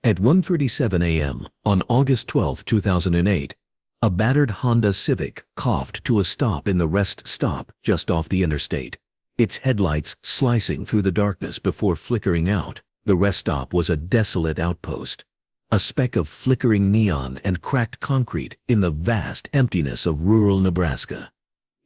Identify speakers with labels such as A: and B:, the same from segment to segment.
A: At 1:37 a.m. on August 12, 2008, a battered Honda Civic coughed to a stop in the rest stop just off the interstate, its headlights slicing through the darkness before flickering out. The rest stop was a desolate outpost, a speck of flickering neon and cracked concrete in the vast emptiness of rural Nebraska.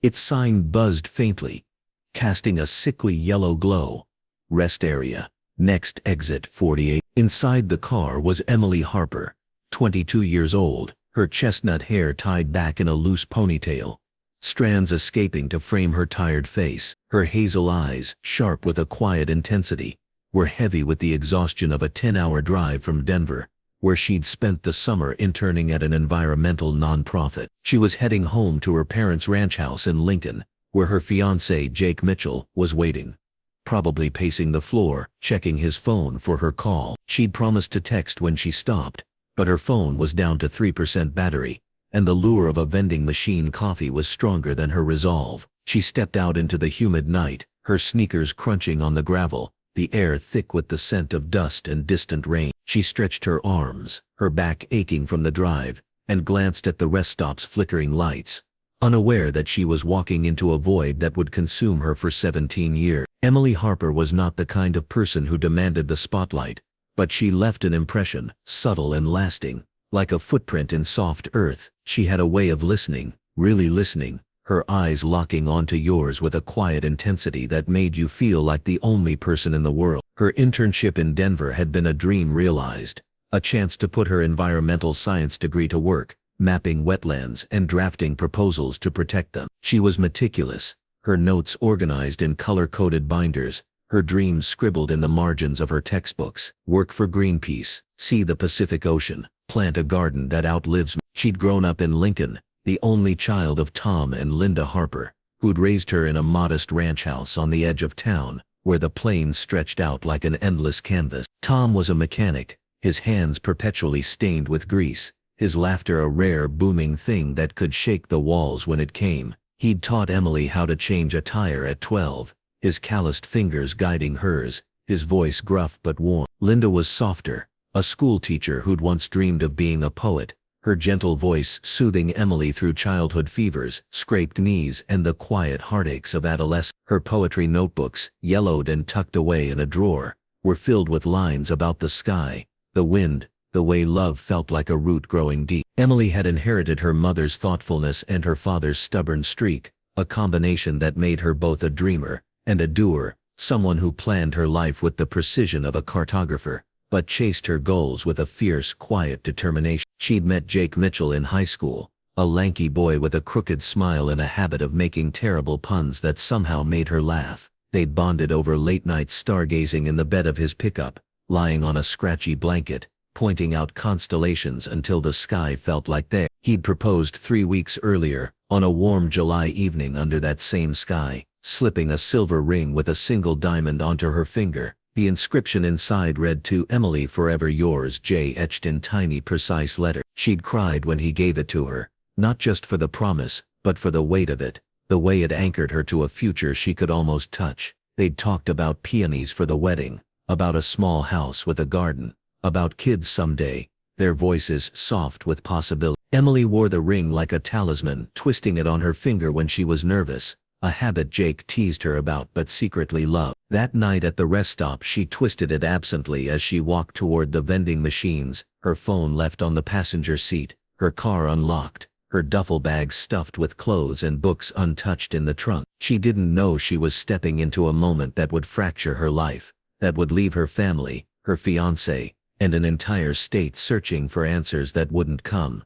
A: Its sign buzzed faintly, casting a sickly yellow glow. Rest area. Next exit 48. Inside the car was Emily Harper, 22 years old, her chestnut hair tied back in a loose ponytail, strands escaping to frame her tired face. Her hazel eyes, sharp with a quiet intensity, were heavy with the exhaustion of a 10-hour drive from Denver, where she'd spent the summer interning at an environmental nonprofit. She was heading home to her parents' ranch house in Lincoln, where her fiancé Jake Mitchell was waiting, probably pacing the floor, checking his phone for her call. She'd promised to text when she stopped, but her phone was down to 3% battery, and the lure of a vending machine coffee was stronger than her resolve. She stepped out into the humid night, her sneakers crunching on the gravel, the air thick with the scent of dust and distant rain. She stretched her arms, her back aching from the drive, and glanced at the rest stop's flickering lights, unaware that she was walking into a void that would consume her for 17 years. Emily Harper was not the kind of person who demanded the spotlight, but she left an impression, subtle and lasting, like a footprint in soft earth. She had a way of listening, really listening, her eyes locking onto yours with a quiet intensity that made you feel like the only person in the world. Her internship in Denver had been a dream realized, a chance to put her environmental science degree to work, mapping wetlands and drafting proposals to protect them. She was meticulous, her notes organized in color-coded binders, her dreams scribbled in the margins of her textbooks. Work for Greenpeace, see the Pacific Ocean, plant a garden that outlives me. She'd grown up in Lincoln, the only child of Tom and Linda Harper, who'd raised her in a modest ranch house on the edge of town, where the plains stretched out like an endless canvas. Tom was a mechanic, his hands perpetually stained with grease, his laughter a rare booming thing that could shake the walls when it came. He'd taught Emily how to change a tire at 12, his calloused fingers guiding hers, his voice gruff but warm. Linda was softer, a school teacher who'd once dreamed of being a poet, her gentle voice soothing Emily through childhood fevers, scraped knees and the quiet heartaches of adolescence. Her poetry notebooks, yellowed and tucked away in a drawer, were filled with lines about the sky, the wind, the way love felt like a root growing deep. Emily had inherited her mother's thoughtfulness and her father's stubborn streak, a combination that made her both a dreamer and a doer, someone who planned her life with the precision of a cartographer, but chased her goals with a fierce, quiet determination. She'd met Jake Mitchell in high school, a lanky boy with a crooked smile and a habit of making terrible puns that somehow made her laugh. They'd bonded over late-night stargazing in the bed of his pickup, lying on a scratchy blanket, pointing out constellations until the sky felt like theirs. He'd proposed 3 weeks earlier, on a warm July evening under that same sky, slipping a silver ring with a single diamond onto her finger. The inscription inside read, "To Emily forever yours, J," etched in tiny precise letters. She'd cried when he gave it to her, not just for the promise, but for the weight of it, the way it anchored her to a future she could almost touch. They'd talked about peonies for the wedding, about a small house with a garden, about kids someday, their voices soft with possibility. Emily wore the ring like a talisman, twisting it on her finger when she was nervous, a habit Jake teased her about but secretly loved. That night at the rest stop she twisted it absently as she walked toward the vending machines, her phone left on the passenger seat, her car unlocked, her duffel bag stuffed with clothes and books untouched in the trunk. She didn't know she was stepping into a moment that would fracture her life, that would leave her family, her fiancé, and an entire state searching for answers that wouldn't come.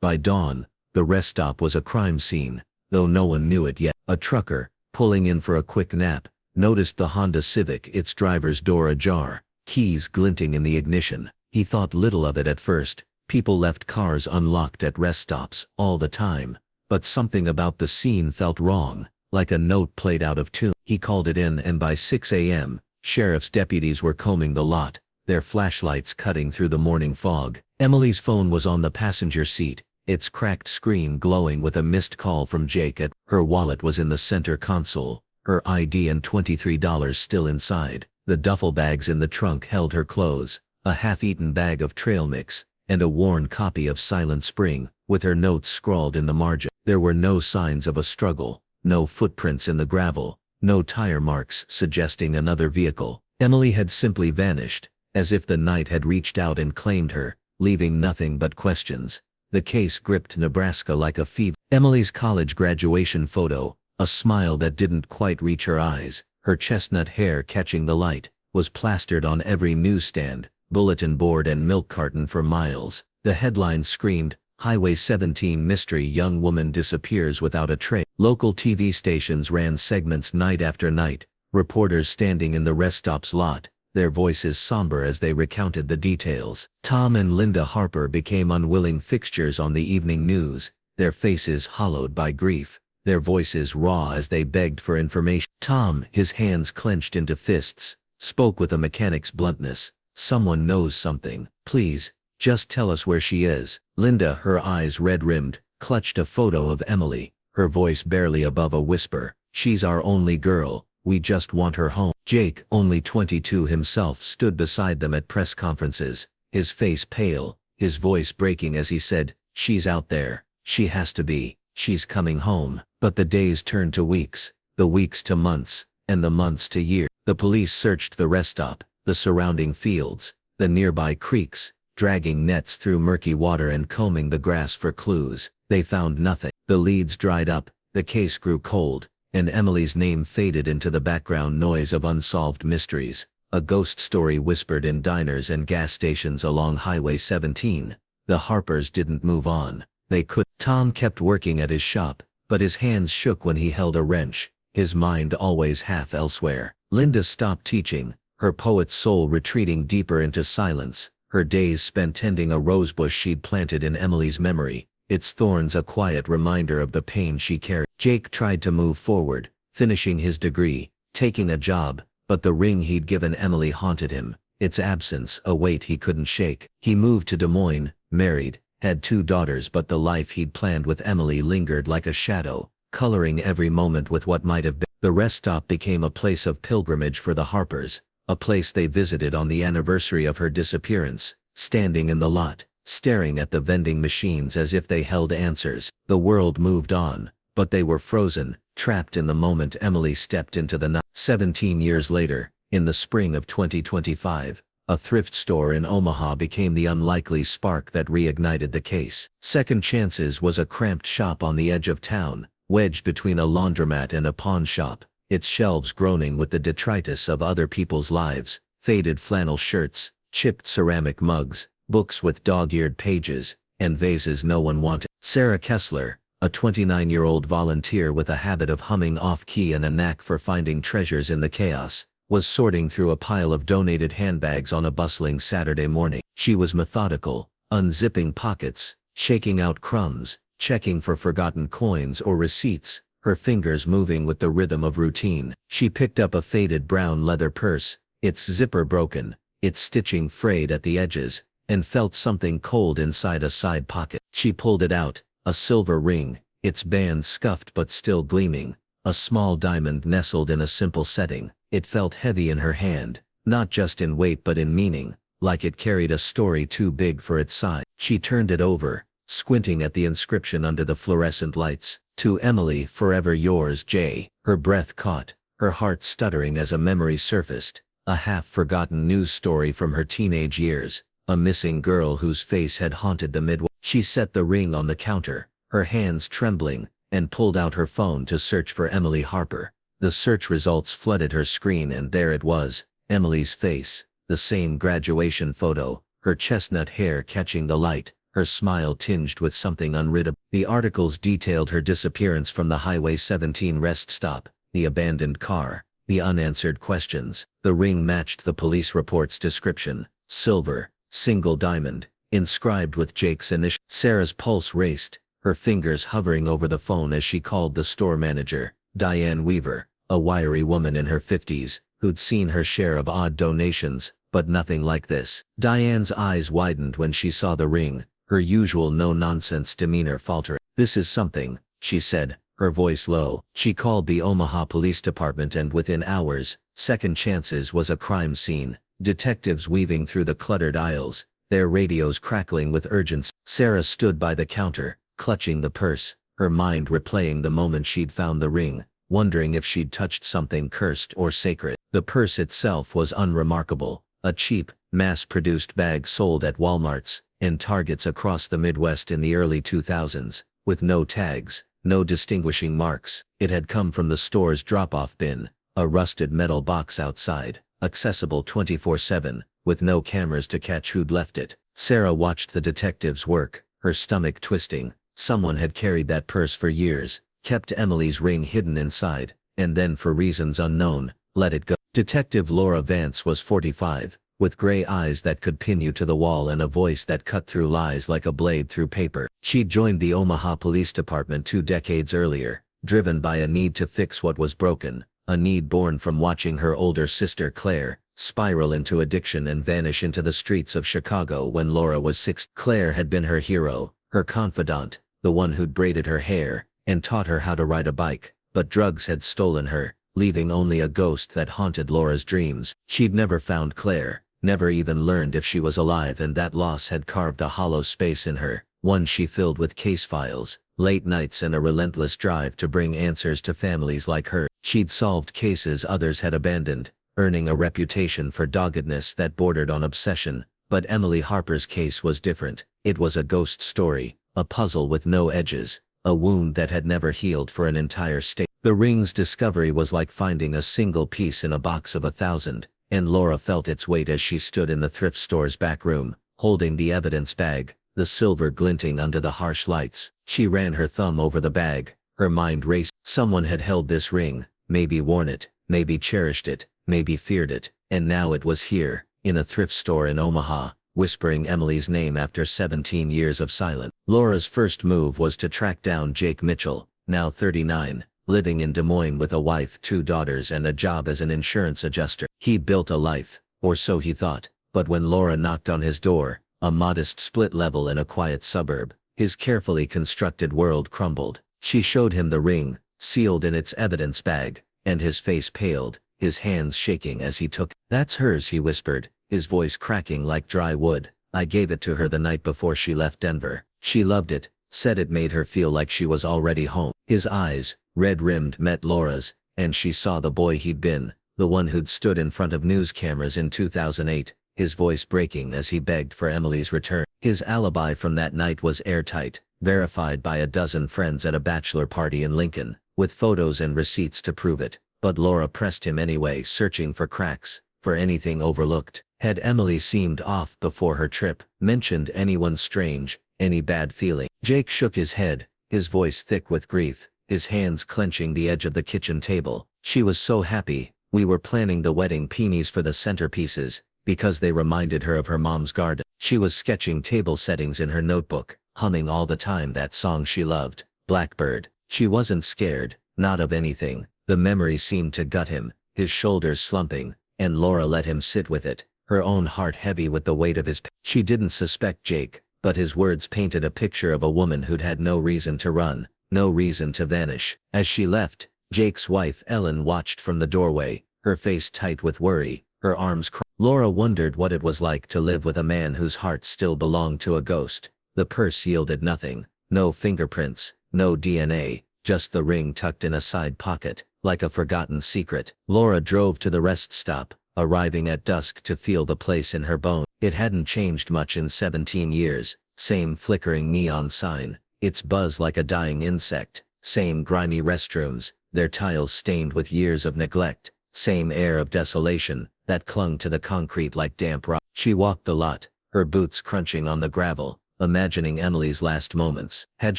A: By dawn, the rest stop was a crime scene, though no one knew it yet. A trucker, pulling in for a quick nap, noticed the Honda Civic, its driver's door ajar, keys glinting in the ignition. He thought little of it at first. People left cars unlocked at rest stops all the time, but something about the scene felt wrong, like a note played out of tune. He called it in, and by 6 a.m., sheriff's deputies were combing the lot, their flashlights cutting through the morning fog. Emily's phone was on the passenger seat, its cracked screen glowing with a missed call from Jake. Her wallet was in the center console, her ID and $23 still inside. The duffel bags in the trunk held her clothes, a half-eaten bag of trail mix, and a worn copy of Silent Spring, with her notes scrawled in the margin. There were no signs of a struggle, no footprints in the gravel, no tire marks suggesting another vehicle. Emily had simply vanished, as if the night had reached out and claimed her, leaving nothing but questions. The case gripped Nebraska like a fever. Emily's college graduation photo, a smile that didn't quite reach her eyes, her chestnut hair catching the light, was plastered on every newsstand, bulletin board and milk carton for miles. The headline screamed, Highway 17 mystery young woman disappears without a trace. Local TV stations ran segments night after night, reporters standing in the rest stop's lot, their voices somber as they recounted the details. Tom and Linda Harper became unwilling fixtures on the evening news, their faces hollowed by grief, their voices raw as they begged for information. Tom, his hands clenched into fists, spoke with a mechanic's bluntness. Someone knows something. Please, just tell us where she is. Linda, her eyes red-rimmed, clutched a photo of Emily, her voice barely above a whisper. She's our only girl. We just want her home. Jake, only 22 himself, stood beside them at press conferences, his face pale, his voice breaking as he said, she's out there. She has to be. She's coming home. But the days turned to weeks, the weeks to months, and the months to years. The police searched the rest stop, the surrounding fields, the nearby creeks, dragging nets through murky water and combing the grass for clues. They found nothing. The leads dried up, the case grew cold, and Emily's name faded into the background noise of unsolved mysteries, a ghost story whispered in diners and gas stations along Highway 17. The Harpers didn't move on. They could. Tom kept working at his shop, but his hands shook when he held a wrench, his mind always half elsewhere. Linda stopped teaching, her poet's soul retreating deeper into silence, her days spent tending a rosebush she'd planted in Emily's memory, its thorns a quiet reminder of the pain she carried. Jake tried to move forward, finishing his degree, taking a job, but the ring he'd given Emily haunted him, its absence a weight he couldn't shake. He moved to Des Moines, married, had 2 daughters, but the life he'd planned with Emily lingered like a shadow, coloring every moment with what might have been. The rest stop became a place of pilgrimage for the Harpers, a place they visited on the anniversary of her disappearance, standing in the lot, staring at the vending machines as if they held answers. The world moved on, but they were frozen, trapped in the moment Emily stepped into the night. 17 years later, in the spring of 2025, a thrift store in Omaha became the unlikely spark that reignited the case. Second Chances was a cramped shop on the edge of town, wedged between a laundromat and a pawn shop, its shelves groaning with the detritus of other people's lives, faded flannel shirts, chipped ceramic mugs, books with dog-eared pages, and vases no one wanted. Sarah Kessler, a 29-year-old volunteer with a habit of humming off-key and a knack for finding treasures in the chaos, was sorting through a pile of donated handbags on a bustling Saturday morning. She was methodical, unzipping pockets, shaking out crumbs, checking for forgotten coins or receipts, her fingers moving with the rhythm of routine. She picked up a faded brown leather purse, its zipper broken, its stitching frayed at the edges, and felt something cold inside a side pocket. She pulled it out, a silver ring, its band scuffed but still gleaming, a small diamond nestled in a simple setting. It felt heavy in her hand, not just in weight but in meaning, like it carried a story too big for its size. She turned it over, squinting at the inscription under the fluorescent lights. To Emily, forever yours, J. Her breath caught, her heart stuttering as a memory surfaced, a half-forgotten news story from her teenage years, a missing girl whose face had haunted the Midwest. She set the ring on the counter, her hands trembling, and pulled out her phone to search for Emily Harper. The search results flooded her screen and there it was, Emily's face, the same graduation photo, her chestnut hair catching the light, her smile tinged with something unreadable. The articles detailed her disappearance from the Highway 17 rest stop, the abandoned car, the unanswered questions. The ring matched the police report's description, silver, single diamond, inscribed with Jake's initials. Sarah's pulse raced, her fingers hovering over the phone as she called the store manager, Diane Weaver, a wiry woman in her 50s, who'd seen her share of odd donations, but nothing like this. Diane's eyes widened when she saw the ring, her usual no-nonsense demeanor faltering. This is something, she said, her voice low. She called the Omaha Police Department and within hours, Second Chances was a crime scene, Detectives weaving through the cluttered aisles, their radios crackling with urgency. Sarah stood by the counter, clutching the purse, her mind replaying the moment she'd found the ring, wondering if she'd touched something cursed or sacred. The purse itself was unremarkable, a cheap, mass-produced bag sold at Walmarts and Targets across the Midwest in the early 2000s, with no tags, no distinguishing marks. It had come from the store's drop-off bin, a rusted metal box outside, accessible 24/7, with no cameras to catch who'd left it. Sarah watched the detectives work, her stomach twisting. Someone had carried that purse for years, kept Emily's ring hidden inside, and then for reasons unknown, let it go. Detective Laura Vance was 45, with gray eyes that could pin you to the wall and a voice that cut through lies like a blade through paper. She'd joined the Omaha Police Department 2 decades earlier, driven by a need to fix what was broken, a need born from watching her older sister Claire spiral into addiction and vanish into the streets of Chicago when Laura was 6. Claire had been her hero, her confidant, the one who'd braided her hair and taught her how to ride a bike, but drugs had stolen her, leaving only a ghost that haunted Laura's dreams. She'd never found Claire, never even learned if she was alive, and that loss had carved a hollow space in her, one she filled with case files, late nights and a relentless drive to bring answers to families like her. She'd solved cases others had abandoned, earning a reputation for doggedness that bordered on obsession, but Emily Harper's case was different. It was a ghost story, a puzzle with no edges, a wound that had never healed for an entire state. The ring's discovery was like finding a single piece in a box of 1,000, and Laura felt its weight as she stood in the thrift store's back room, holding the evidence bag, the silver glinting under the harsh lights. She ran her thumb over the bag, her mind raced. Someone had held this ring, maybe worn it, maybe cherished it, maybe feared it, and now it was here, in a thrift store in Omaha, whispering Emily's name after 17 years of silence. Laura's first move was to track down Jake Mitchell, now 39, living in Des Moines with a wife, 2 daughters and a job as an insurance adjuster. He'd built a life, or so he thought, but when Laura knocked on his door, a modest split level in a quiet suburb, his carefully constructed world crumbled. She showed him the ring, sealed in its evidence bag, and his face paled, his hands shaking as he took it. "That's hers," he whispered, his voice cracking like dry wood. "I gave it to her the night before she left Denver. She loved it, said it made her feel like she was already home." His eyes, red-rimmed, met Laura's, and she saw the boy he'd been, the one who'd stood in front of news cameras in 2008, his voice breaking as he begged for Emily's return. His alibi from that night was airtight, verified by a dozen friends at a bachelor party in Lincoln, with photos and receipts to prove it. But Laura pressed him anyway, searching for cracks, for anything overlooked. Had Emily seemed off before her trip, mentioned anyone strange, any bad feeling? Jake shook his head, his voice thick with grief, his hands clenching the edge of the kitchen table. "She was so happy. We were planning the wedding peonies for the centerpieces, because they reminded her of her mom's garden. She was sketching table settings in her notebook, humming all the time that song she loved, Blackbird. She wasn't scared, not of anything." The memory seemed to gut him, his shoulders slumping, and Laura let him sit with it, her own heart heavy with the weight of his pain. She didn't suspect Jake, but his words painted a picture of a woman who'd had no reason to run, no reason to vanish. As she left, Jake's wife Ellen watched from the doorway, her face tight with worry, her arms crossed. Laura wondered what it was like to live with a man whose heart still belonged to a ghost. The purse yielded nothing, no fingerprints, no DNA, just the ring tucked in a side pocket, like a forgotten secret. Laura drove to the rest stop, arriving at dusk to feel the place in her bones. It hadn't changed much in 17 years, same flickering neon sign, its buzz like a dying insect, same grimy restrooms, their tiles stained with years of neglect, same air of desolation that clung to the concrete like damp rock. She walked a lot, her boots crunching on the gravel, imagining Emily's last moments. Had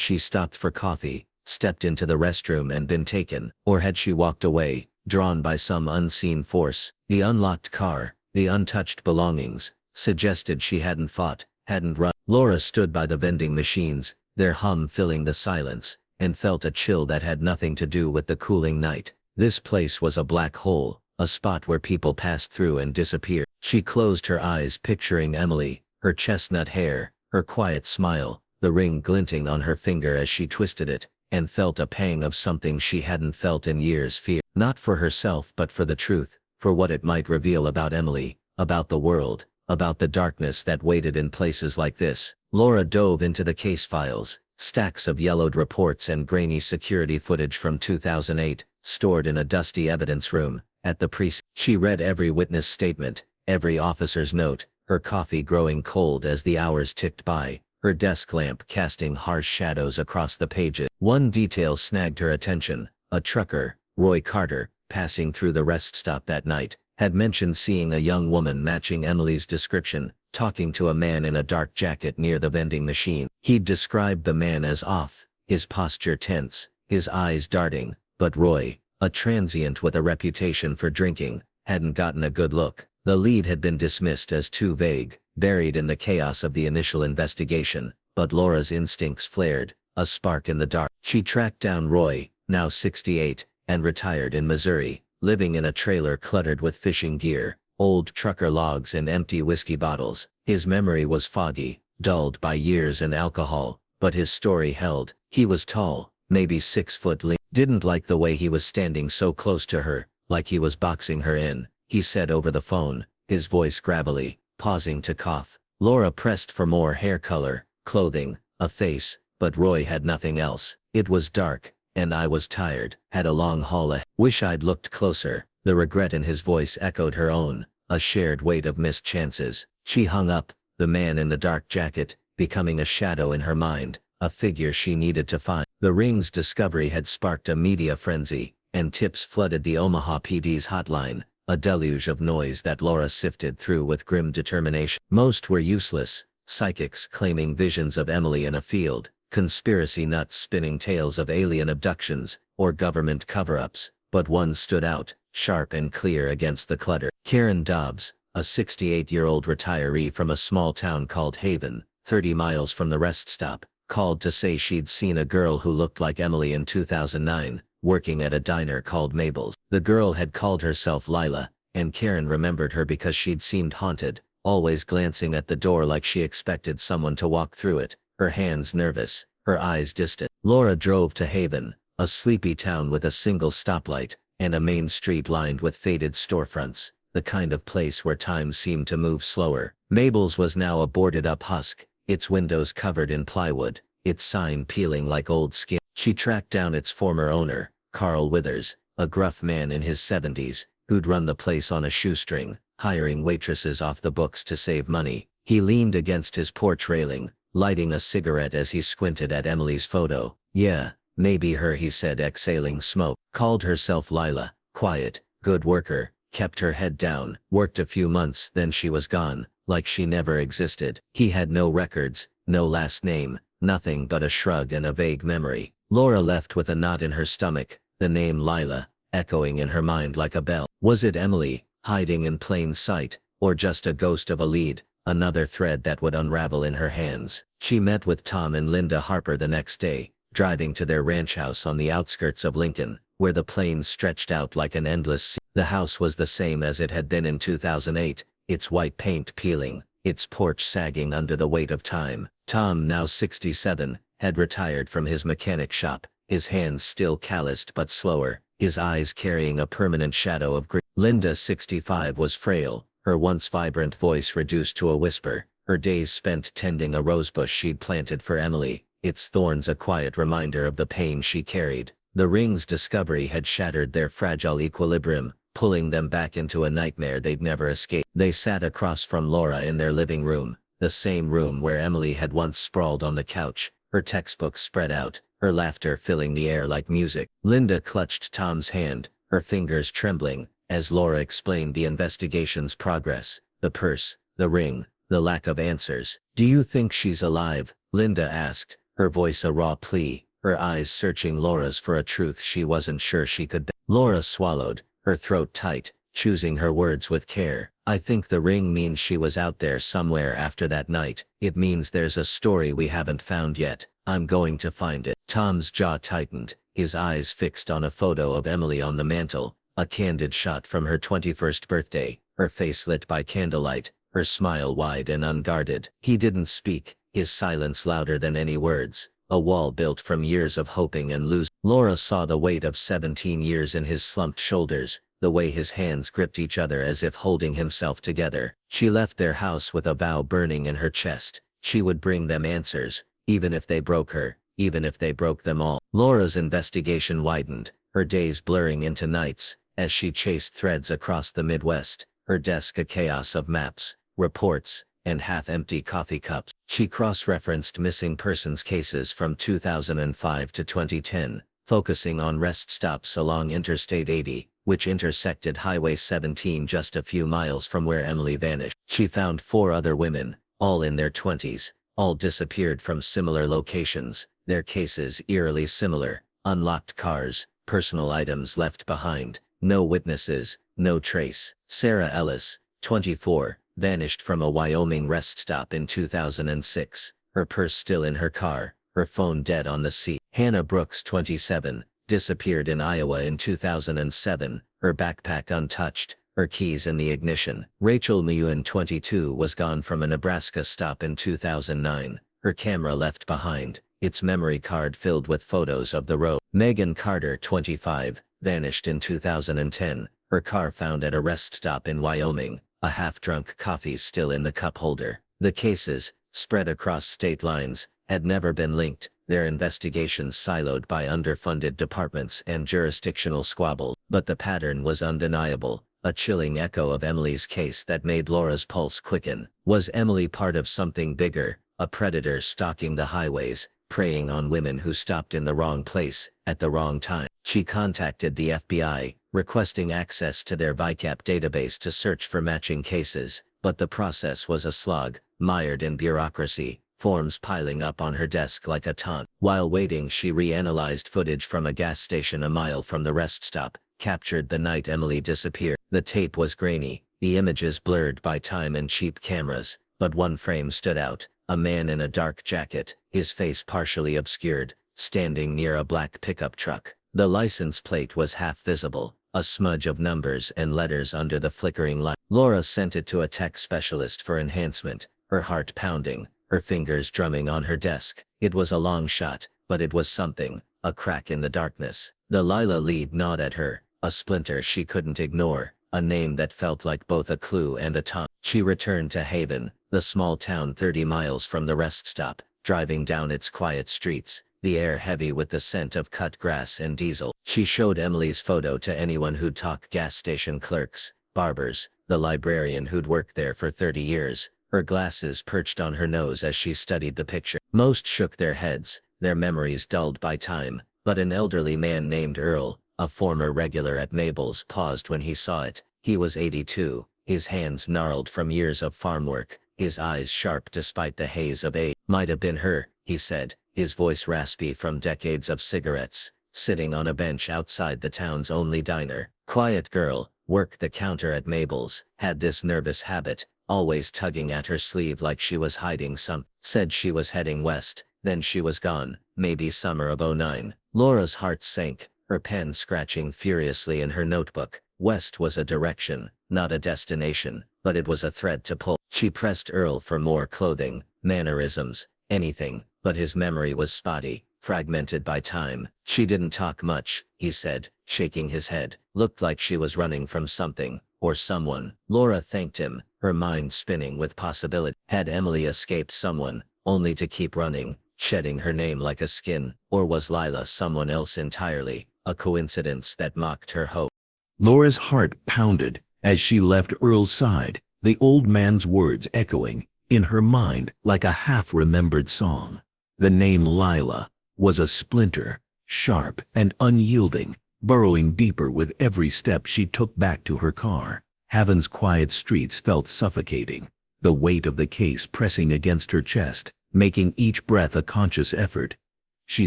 A: she stopped for coffee, stepped into the restroom and been taken, or had she walked away, drawn by some unseen force? The unlocked car, the untouched belongings, suggested she hadn't fought, hadn't run. Laura stood by the vending machines, their hum filling the silence, and felt a chill that had nothing to do with the cooling night. This place was a black hole, a spot where people passed through and disappeared. She closed her eyes, picturing Emily, her chestnut hair, her quiet smile, the ring glinting on her finger as she twisted it, and felt a pang of something she hadn't felt in years. Fear, not for herself but for the truth, for what it might reveal about Emily, about the world, about the darkness that waited in places like this. Laura dove into the case files, stacks of yellowed reports and grainy security footage from 2008, stored in a dusty evidence room at the precinct. She read every witness statement, every officer's note, her coffee growing cold as the hours ticked by, her desk lamp casting harsh shadows across the pages. One detail snagged her attention. A trucker, Roy Carter, passing through the rest stop that night, had mentioned seeing a young woman matching Emily's description, talking to a man in a dark jacket near the vending machine. He'd described the man as off, his posture tense, his eyes darting, but Roy, a transient with a reputation for drinking, hadn't gotten a good look. The lead had been dismissed as too vague, buried in the chaos of the initial investigation, but Laura's instincts flared, a spark in the dark. She tracked down Roy, now 68, and retired in Missouri, living in a trailer cluttered with fishing gear, old trucker logs and empty whiskey bottles. His memory was foggy, dulled by years and alcohol, but his story held. He was tall, maybe 6 foot lean. Didn't like the way he was standing so close to her, like he was boxing her in, he said over the phone, his voice gravelly, pausing to cough. Laura pressed for more hair color, clothing, a face, but Roy had nothing else. It was dark, and I was tired, had a long haul ahead. Wish I'd looked closer. The regret in his voice echoed her own, a shared weight of missed chances. She hung up, the man in the dark jacket, becoming a shadow in her mind, a figure she needed to find. The ring's discovery had sparked a media frenzy, and tips flooded the Omaha PD's hotline, a deluge of noise that Laura sifted through with grim determination. Most were useless, psychics claiming visions of Emily in a field, conspiracy nuts spinning tales of alien abductions, or government cover-ups, but one stood out, sharp and clear against the clutter. Karen Dobbs, a 68-year-old retiree from a small town called Haven, 30 miles from the rest stop, called to say she'd seen a girl who looked like Emily in 2009, working at a diner called Mabel's. The girl had called herself Lila, and Karen remembered her because she'd seemed haunted, always glancing at the door like she expected someone to walk through it, her hands nervous, her eyes distant. Laura drove to Haven, a sleepy town with a single stoplight, and a main street lined with faded storefronts, the kind of place where time seemed to move slower. Mabel's was now a boarded-up husk, its windows covered in plywood, its sign peeling like old skin. She tracked down its former owner, Carl Withers, a gruff man in his 70s, who'd run the place on a shoestring, hiring waitresses off the books to save money. He leaned against his porch railing, lighting a cigarette as he squinted at Emily's photo. Yeah, maybe her, he said, exhaling smoke. Called herself Lila, quiet, good worker, kept her head down, worked a few months, then she was gone, like she never existed. He had no records, no last name, nothing but a shrug and a vague memory. Laura left with a knot in her stomach, the name Lila, echoing in her mind like a bell. Was it Emily, hiding in plain sight, or just a ghost of a lead, another thread that would unravel in her hands? She met with Tom and Linda Harper the next day, driving to their ranch house on the outskirts of Lincoln, where the plains stretched out like an endless sea. The house was the same as it had been in 2008, its white paint peeling, its porch sagging under the weight of time. Tom, now 67, had retired from his mechanic shop, his hands still calloused but slower, his eyes carrying a permanent shadow of grief. Linda, 65, was frail, her once vibrant voice reduced to a whisper, her days spent tending a rosebush she'd planted for Emily, its thorns a quiet reminder of the pain she carried. The ring's discovery had shattered their fragile equilibrium, pulling them back into a nightmare they'd never escaped. They sat across from Laura in their living room, the same room where Emily had once sprawled on the couch, her textbooks spread out, her laughter filling the air like music. Linda clutched Tom's hand, her fingers trembling, as Laura explained the investigation's progress, the purse, the ring, the lack of answers. "Do you think she's alive?" Linda asked, her voice a raw plea, her eyes searching Laura's for a truth she wasn't sure she could bear. Laura swallowed, her throat tight, choosing her words with care. "I think the ring means she was out there somewhere after that night. It means there's a story we haven't found yet. I'm going to find it." Tom's jaw tightened, his eyes fixed on a photo of Emily on the mantel, a candid shot from her 21st birthday, her face lit by candlelight, her smile wide and unguarded. He didn't speak, his silence louder than any words, a wall built from years of hoping and losing. Laura saw the weight of 17 years in his slumped shoulders,
B: the way his hands gripped each other as if holding himself together. She left their house with a vow burning in her chest. She would bring them answers, even if they broke her, even if they broke them all. Laura's investigation widened, her days blurring into nights, as she chased threads across the Midwest, her desk a chaos of maps, reports, and half-empty coffee cups. She cross-referenced missing persons cases from 2005 to 2010, focusing on rest stops along Interstate 80, which intersected Highway 17 just a few miles from where Emily vanished. She found 4 other women, all in their 20s, all disappeared from similar locations, their cases eerily similar: unlocked cars, personal items left behind, no witnesses, no trace. Sarah Ellis, 24, vanished from a Wyoming rest stop in 2006, her purse still in her car, her phone dead on the seat. Hannah Brooks, 27, disappeared in Iowa in 2007, her backpack untouched, her keys in the ignition. Rachel Nguyen, 22, was gone from a Nebraska stop in 2009, her camera left behind, its memory card filled with photos of the road. Megan Carter, 25, vanished in 2010, her car found at a rest stop in Wyoming, a half-drunk coffee still in the cup holder. The cases, spread across state lines, had never been linked, their investigations siloed by underfunded departments and jurisdictional squabbles. But the pattern was undeniable, a chilling echo of Emily's case that made Laura's pulse quicken. Was Emily part of something bigger, a predator stalking the highways, preying on women who stopped in the wrong place, at the wrong time? She contacted the FBI, requesting access to their VICAP database to search for matching cases, but the process was a slog, mired in bureaucracy, forms piling up on her desk like a taunt. While waiting, she reanalyzed footage from a gas station a mile from the rest stop, captured the night Emily disappeared. The tape was grainy, the images blurred by time and cheap cameras, but one frame stood out: a man in a dark jacket, his face partially obscured, standing near a black pickup truck. The license plate was half visible, a smudge of numbers and letters under the flickering light. Laura sent it to a tech specialist for enhancement, her heart pounding, her fingers drumming on her desk. It was a long shot, but it was something, a crack in the darkness. The Lila lead gnawed at her, a splinter she couldn't ignore, a name that felt like both a clue and a taunt. She returned to Haven, the small town 30 miles from the rest stop, driving down its quiet streets, the air heavy with the scent of cut grass and diesel. She showed Emily's photo to anyone who'd talk: gas station clerks, barbers, the librarian who'd worked there for 30 years, her glasses perched on her nose as she studied the picture. Most shook their heads, their memories dulled by time, but an elderly man named Earl, a former regular at Mabel's, paused when he saw it. He was 82, his hands gnarled from years of farm work, his eyes sharp despite the haze of age. "Might have been her," he said, his voice raspy from decades of cigarettes, sitting on a bench outside the town's only diner. Quiet girl, worked the counter at Mabel's, had this nervous habit, always tugging at her sleeve like she was hiding some. Said she was heading west, then she was gone, maybe summer of '09. Laura's heart sank, her pen scratching furiously in her notebook. West was a direction, not a destination, but it was a thread to pull. She pressed Earl for more clothing, mannerisms, anything, but his memory was spotty, fragmented by time. "She didn't talk much," he said, shaking his head. "Looked like she was running from something, or someone." Laura thanked him, her mind spinning with possibility. Had Emily escaped someone, only to keep running, shedding her name like a skin? Or was Lila someone else entirely, a coincidence that mocked her hope?
A: Laura's heart pounded as she left Earl's side, the old man's words echoing in her mind like a half-remembered song. The name Lila was a splinter, sharp and unyielding, burrowing deeper with every step she took back to her car. Haven's quiet streets felt suffocating, the weight of the case pressing against her chest, making each breath a conscious effort. She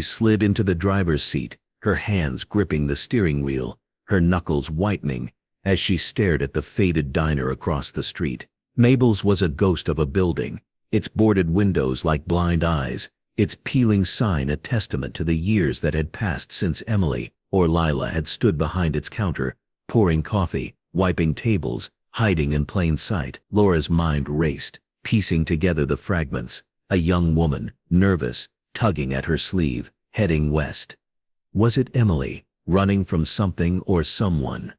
A: slid into the driver's seat, her hands gripping the steering wheel, her knuckles whitening as she stared at the faded diner across the street. Mabel's was a ghost of a building, its boarded windows like blind eyes, its peeling sign a testament to the years that had passed since Emily or Lila had stood behind its counter, pouring coffee, wiping tables, hiding in plain sight. Laura's mind raced, piecing together the fragments. A young woman, nervous, tugging at her sleeve, heading west. Was it Emily, running from something or someone?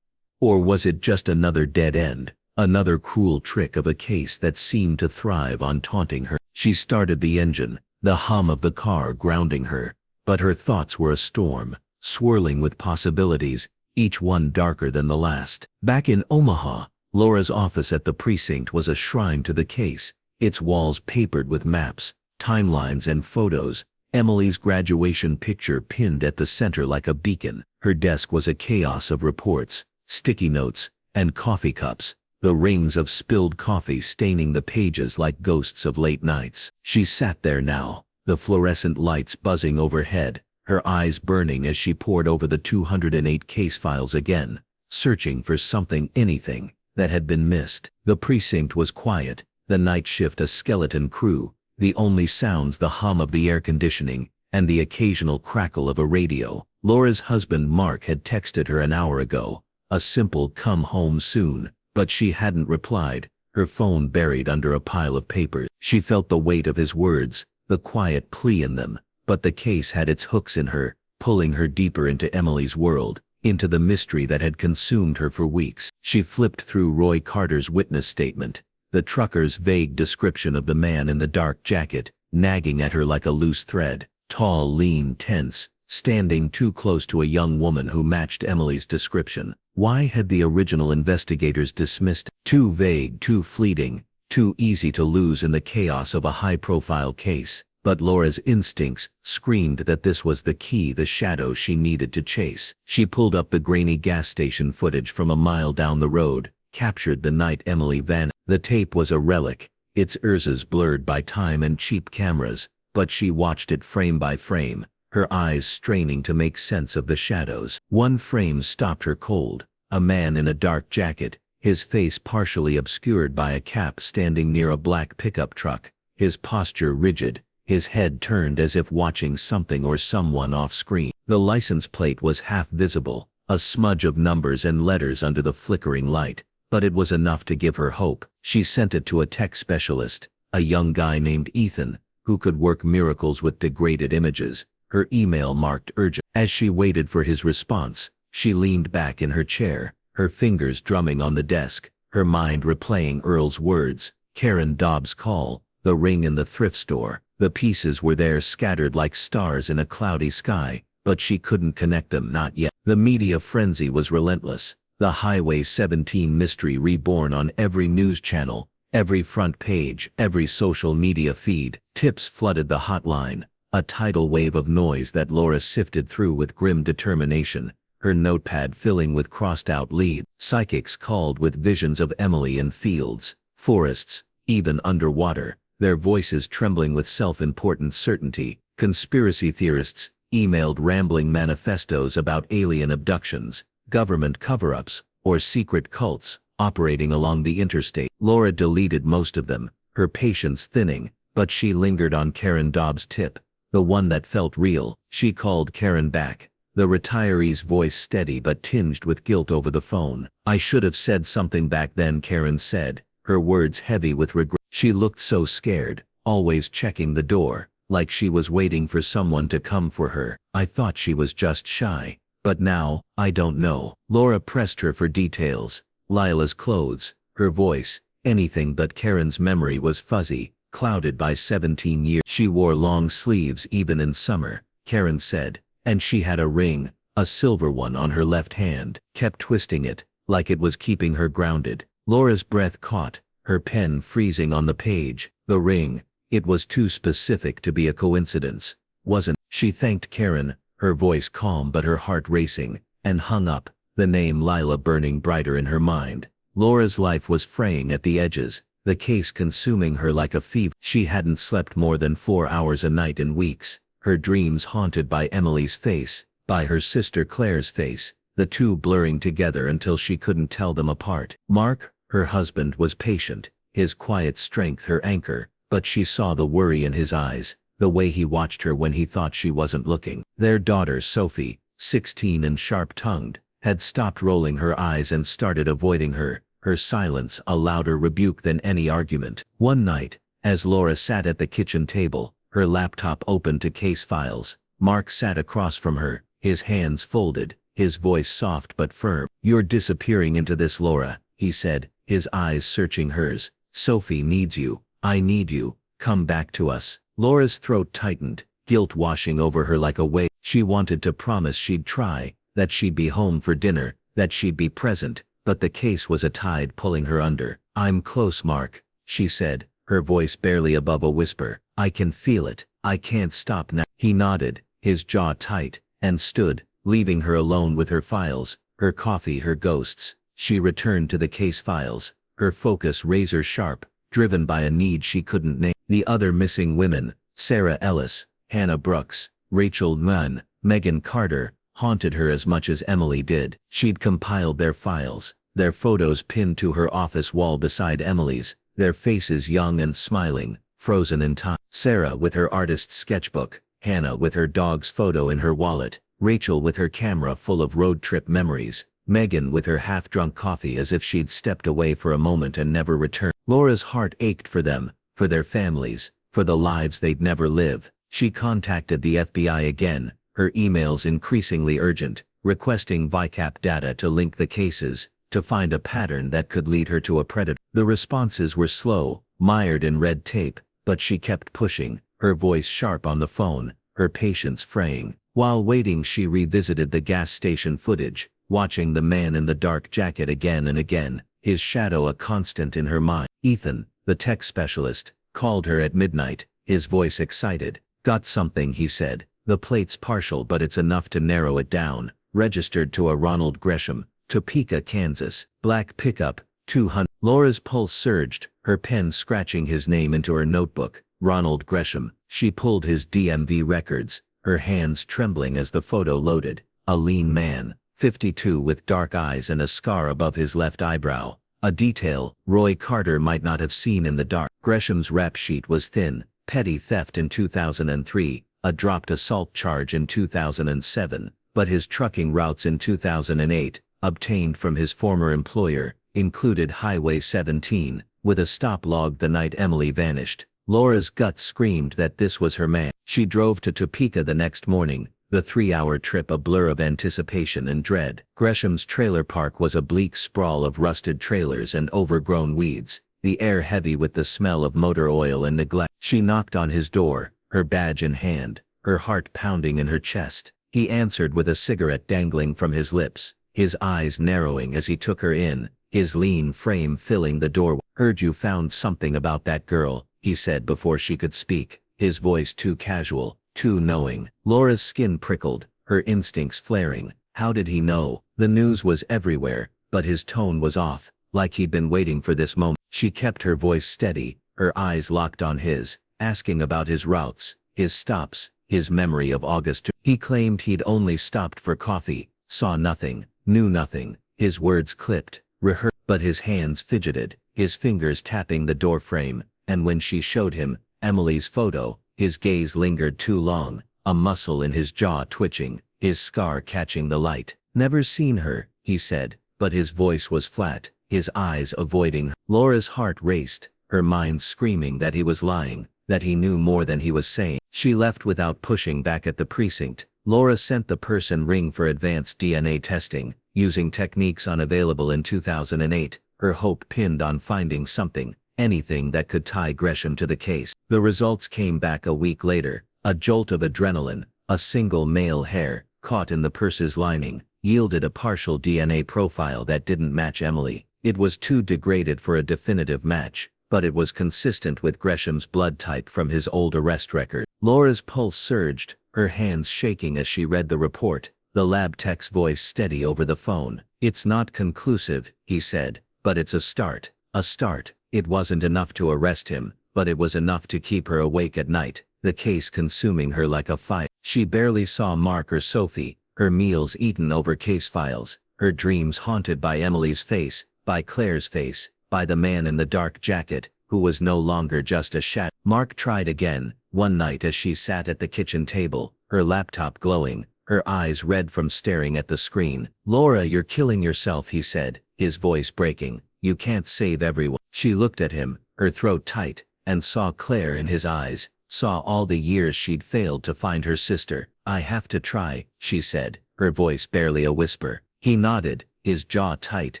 A: Or was it just another dead end, another cruel trick of a case that seemed to thrive on taunting her? She started the engine, the hum of the car grounding her, but her thoughts were a storm, swirling with possibilities, each one darker than the last. Back in Omaha, Laura's office at the precinct was a shrine to the case, its walls papered with maps, timelines and photos, Emily's graduation picture pinned at the center like a beacon. Her desk was a chaos of reports, sticky notes, and coffee cups, the rings of spilled coffee staining the pages like ghosts of late nights. She sat there now, the fluorescent lights buzzing overhead, her eyes burning as she pored over the 208 case files again, searching for something, anything, that had been missed. The precinct was quiet, the night shift a skeleton crew, the only sounds the hum of the air conditioning and the occasional crackle of a radio. Laura's husband Mark had texted her an hour ago, a simple "come home soon," but she hadn't replied, her phone buried under a pile of papers. She felt the weight of his words, the quiet plea in them, but the case had its hooks in her, pulling her deeper into Emily's world, into the mystery that had consumed her for weeks. She flipped through Roy Carter's witness statement, the trucker's vague description of the man in the dark jacket, nagging at her like a loose thread, tall, lean, tense, standing too close to a young woman who matched Emily's description. Why had the original investigators dismissed? Too vague, too fleeting, too easy to lose in the chaos of a high-profile case. But Laura's instincts screamed that this was the key, the shadow she needed to chase. She pulled up the grainy gas station footage from a mile down the road, captured the night Emily vanished. The tape was a relic, its ears blurred by time and cheap cameras, but she watched it frame by frame, her eyes straining to make sense of the shadows. One frame stopped her cold, a man in a dark jacket, his face partially obscured by a cap standing near a black pickup truck, his posture rigid, his head turned as if watching something or someone off screen. The license plate was half visible, a smudge of numbers and letters under the flickering light, but it was enough to give her hope. She sent it to a tech specialist, a young guy named Ethan, who could work miracles with degraded images, her email marked urgent. As she waited for his response, she leaned back in her chair, her fingers drumming on the desk, her mind replaying Earl's words, Karen Dobbs' call, the ring in the thrift store. The pieces were there scattered like stars in a cloudy sky, but she couldn't connect them, not yet. The media frenzy was relentless, the Highway 17 mystery reborn on every news channel, every front page, every social media feed. Tips flooded the hotline, a tidal wave of noise that Laura sifted through with grim determination, her notepad filling with crossed-out leads. Psychics called with visions of Emily in fields, forests, even underwater, their voices trembling with self-important certainty. Conspiracy theorists emailed rambling manifestos about alien abductions, government cover-ups, or secret cults operating along the interstate. Laura deleted most of them, her patience thinning, but she lingered on Karen Dobbs' tip, the one that felt real. She called Karen back, the retiree's voice steady but tinged with guilt over the phone. "I should have said something back then," Karen said, her words heavy with regret. She looked so scared, always checking the door, like she was waiting for someone to come for her. "I thought she was just shy, but now, I don't know." Laura pressed her for details. Lila's clothes, her voice, anything but Karen's memory was fuzzy, clouded by 17 years. "She wore long sleeves even in summer," Karen said, "and she had a ring, a silver one on her left hand." Kept twisting it, like it was keeping her grounded. Laura's breath caught, her pen freezing on the page. The ring, it was too specific to be a coincidence, wasn't. She thanked Karen, her voice calm but her heart racing, and hung up, the name Lila burning brighter in her mind. Laura's life was fraying at the edges, the case consuming her like a fever. She hadn't slept more than 4 hours a night in weeks, her dreams haunted by Emily's face, by her sister Claire's face, the two blurring together until she couldn't tell them apart. Mark, her husband, was patient, his quiet strength her anchor, but she saw the worry in his eyes, the way he watched her when he thought she wasn't looking. Their daughter Sophie, 16 and sharp-tongued, had stopped rolling her eyes and started avoiding her, her silence a louder rebuke than any argument. One night, as Laura sat at the kitchen table, her laptop open to case files, Mark sat across from her, his hands folded, his voice soft but firm. "You're disappearing into this, Laura," he said, his eyes searching hers. "Sophie needs you. I need you. Come back to us." Laura's throat tightened, guilt washing over her like a wave. She wanted to promise she'd try, that she'd be home for dinner, that she'd be present, but the case was a tide pulling her under. "I'm close, Mark," she said, her voice barely above a whisper. "I can feel it. I can't stop now." He nodded, his jaw tight, and stood, leaving her alone with her files, her coffee, her ghosts. She returned to the case files, her focus razor sharp, driven by a need she couldn't name. The other missing women, Sarah Ellis, Hannah Brooks, Rachel Nunn, Megan Carter, haunted her as much as Emily did. She'd compiled their files, their photos pinned to her office wall beside Emily's, their faces young and smiling, frozen in time. Sarah with her artist's sketchbook, Hannah with her dog's photo in her wallet, Rachel with her camera full of road trip memories, Megan with her half-drunk coffee as if she'd stepped away for a moment and never returned. Laura's heart ached for them, for their families, for the lives they'd never live. She contacted the FBI again, her emails increasingly urgent, requesting VICAP data to link the cases, to find a pattern that could lead her to a predator. The responses were slow, mired in red tape, but she kept pushing, her voice sharp on the phone, her patience fraying. While waiting, she revisited the gas station footage, watching the man in the dark jacket again and again, his shadow a constant in her mind. Ethan, the tech specialist, called her at midnight, his voice excited. "Got something," he said. "The plate's partial, but it's enough to narrow it down. Registered to a Ronald Gresham, Topeka, Kansas. Black pickup, 200. Laura's pulse surged, her pen scratching his name into her notebook. Ronald Gresham. She pulled his DMV records, her hands trembling as the photo loaded. A lean man, 52, with dark eyes and a scar above his left eyebrow. A detail Roy Carter might not have seen in the dark. Gresham's rap sheet was thin. Petty theft in 2003, a dropped assault charge in 2007, but his trucking routes in 2008, obtained from his former employer, included Highway 17, with a stop log the night Emily vanished. Laura's gut screamed that this was her man. She drove to Topeka the next morning, the 3-hour trip a blur of anticipation and dread. Gresham's trailer park was a bleak sprawl of rusted trailers and overgrown weeds, the air heavy with the smell of motor oil and neglect. She knocked on his door, her badge in hand, her heart pounding in her chest. He answered with a cigarette dangling from his lips, his eyes narrowing as he took her in, his lean frame filling the doorway. "Heard you found something about that girl," he said before she could speak, his voice too casual, too knowing. Laura's skin prickled, her instincts flaring. How did he know? The news was everywhere, but his tone was off, like he'd been waiting for this moment. She kept her voice steady, her eyes locked on his, asking about his routes, his stops, his memory of August. He claimed he'd only stopped for coffee, saw nothing, knew nothing. His words clipped, rehearsed, but his hands fidgeted, his fingers tapping the door frame, and when she showed him Emily's photo, his gaze lingered too long, a muscle in his jaw twitching, his scar catching the light. "Never seen her," he said, but his voice was flat, his eyes avoiding her. Laura's heart raced, her mind screaming that he was lying, that he knew more than he was saying. She left without pushing back at the precinct. Laura sent the person ring for advanced DNA testing, using techniques unavailable in 2008, her hope pinned on finding something, anything that could tie Gresham to the case. The results came back a week later, a jolt of adrenaline, a single male hair, caught in the purse's lining, yielded a partial DNA profile that didn't match Emily. It was too degraded for a definitive match, but it was consistent with Gresham's blood type from his old arrest record. Laura's pulse surged, her hands shaking as she read the report, the lab tech's voice steady over the phone. "It's not conclusive," he said, "but it's a start. A start." It wasn't enough to arrest him, but it was enough to keep her awake at night, the case consuming her like a fire. She barely saw Mark or Sophie, her meals eaten over case files, her dreams haunted by Emily's face, by Claire's face, by the man in the dark jacket, who was no longer just a shadow. Mark tried again, one night as she sat at the kitchen table, her laptop glowing, her eyes red from staring at the screen. "Laura, you're killing yourself," he said, his voice breaking. "You can't save everyone." She looked at him, her throat tight, and saw Claire in his eyes, saw all the years she'd failed to find her sister. "I have to try," she said,
B: her voice barely a whisper. He nodded, his jaw tight,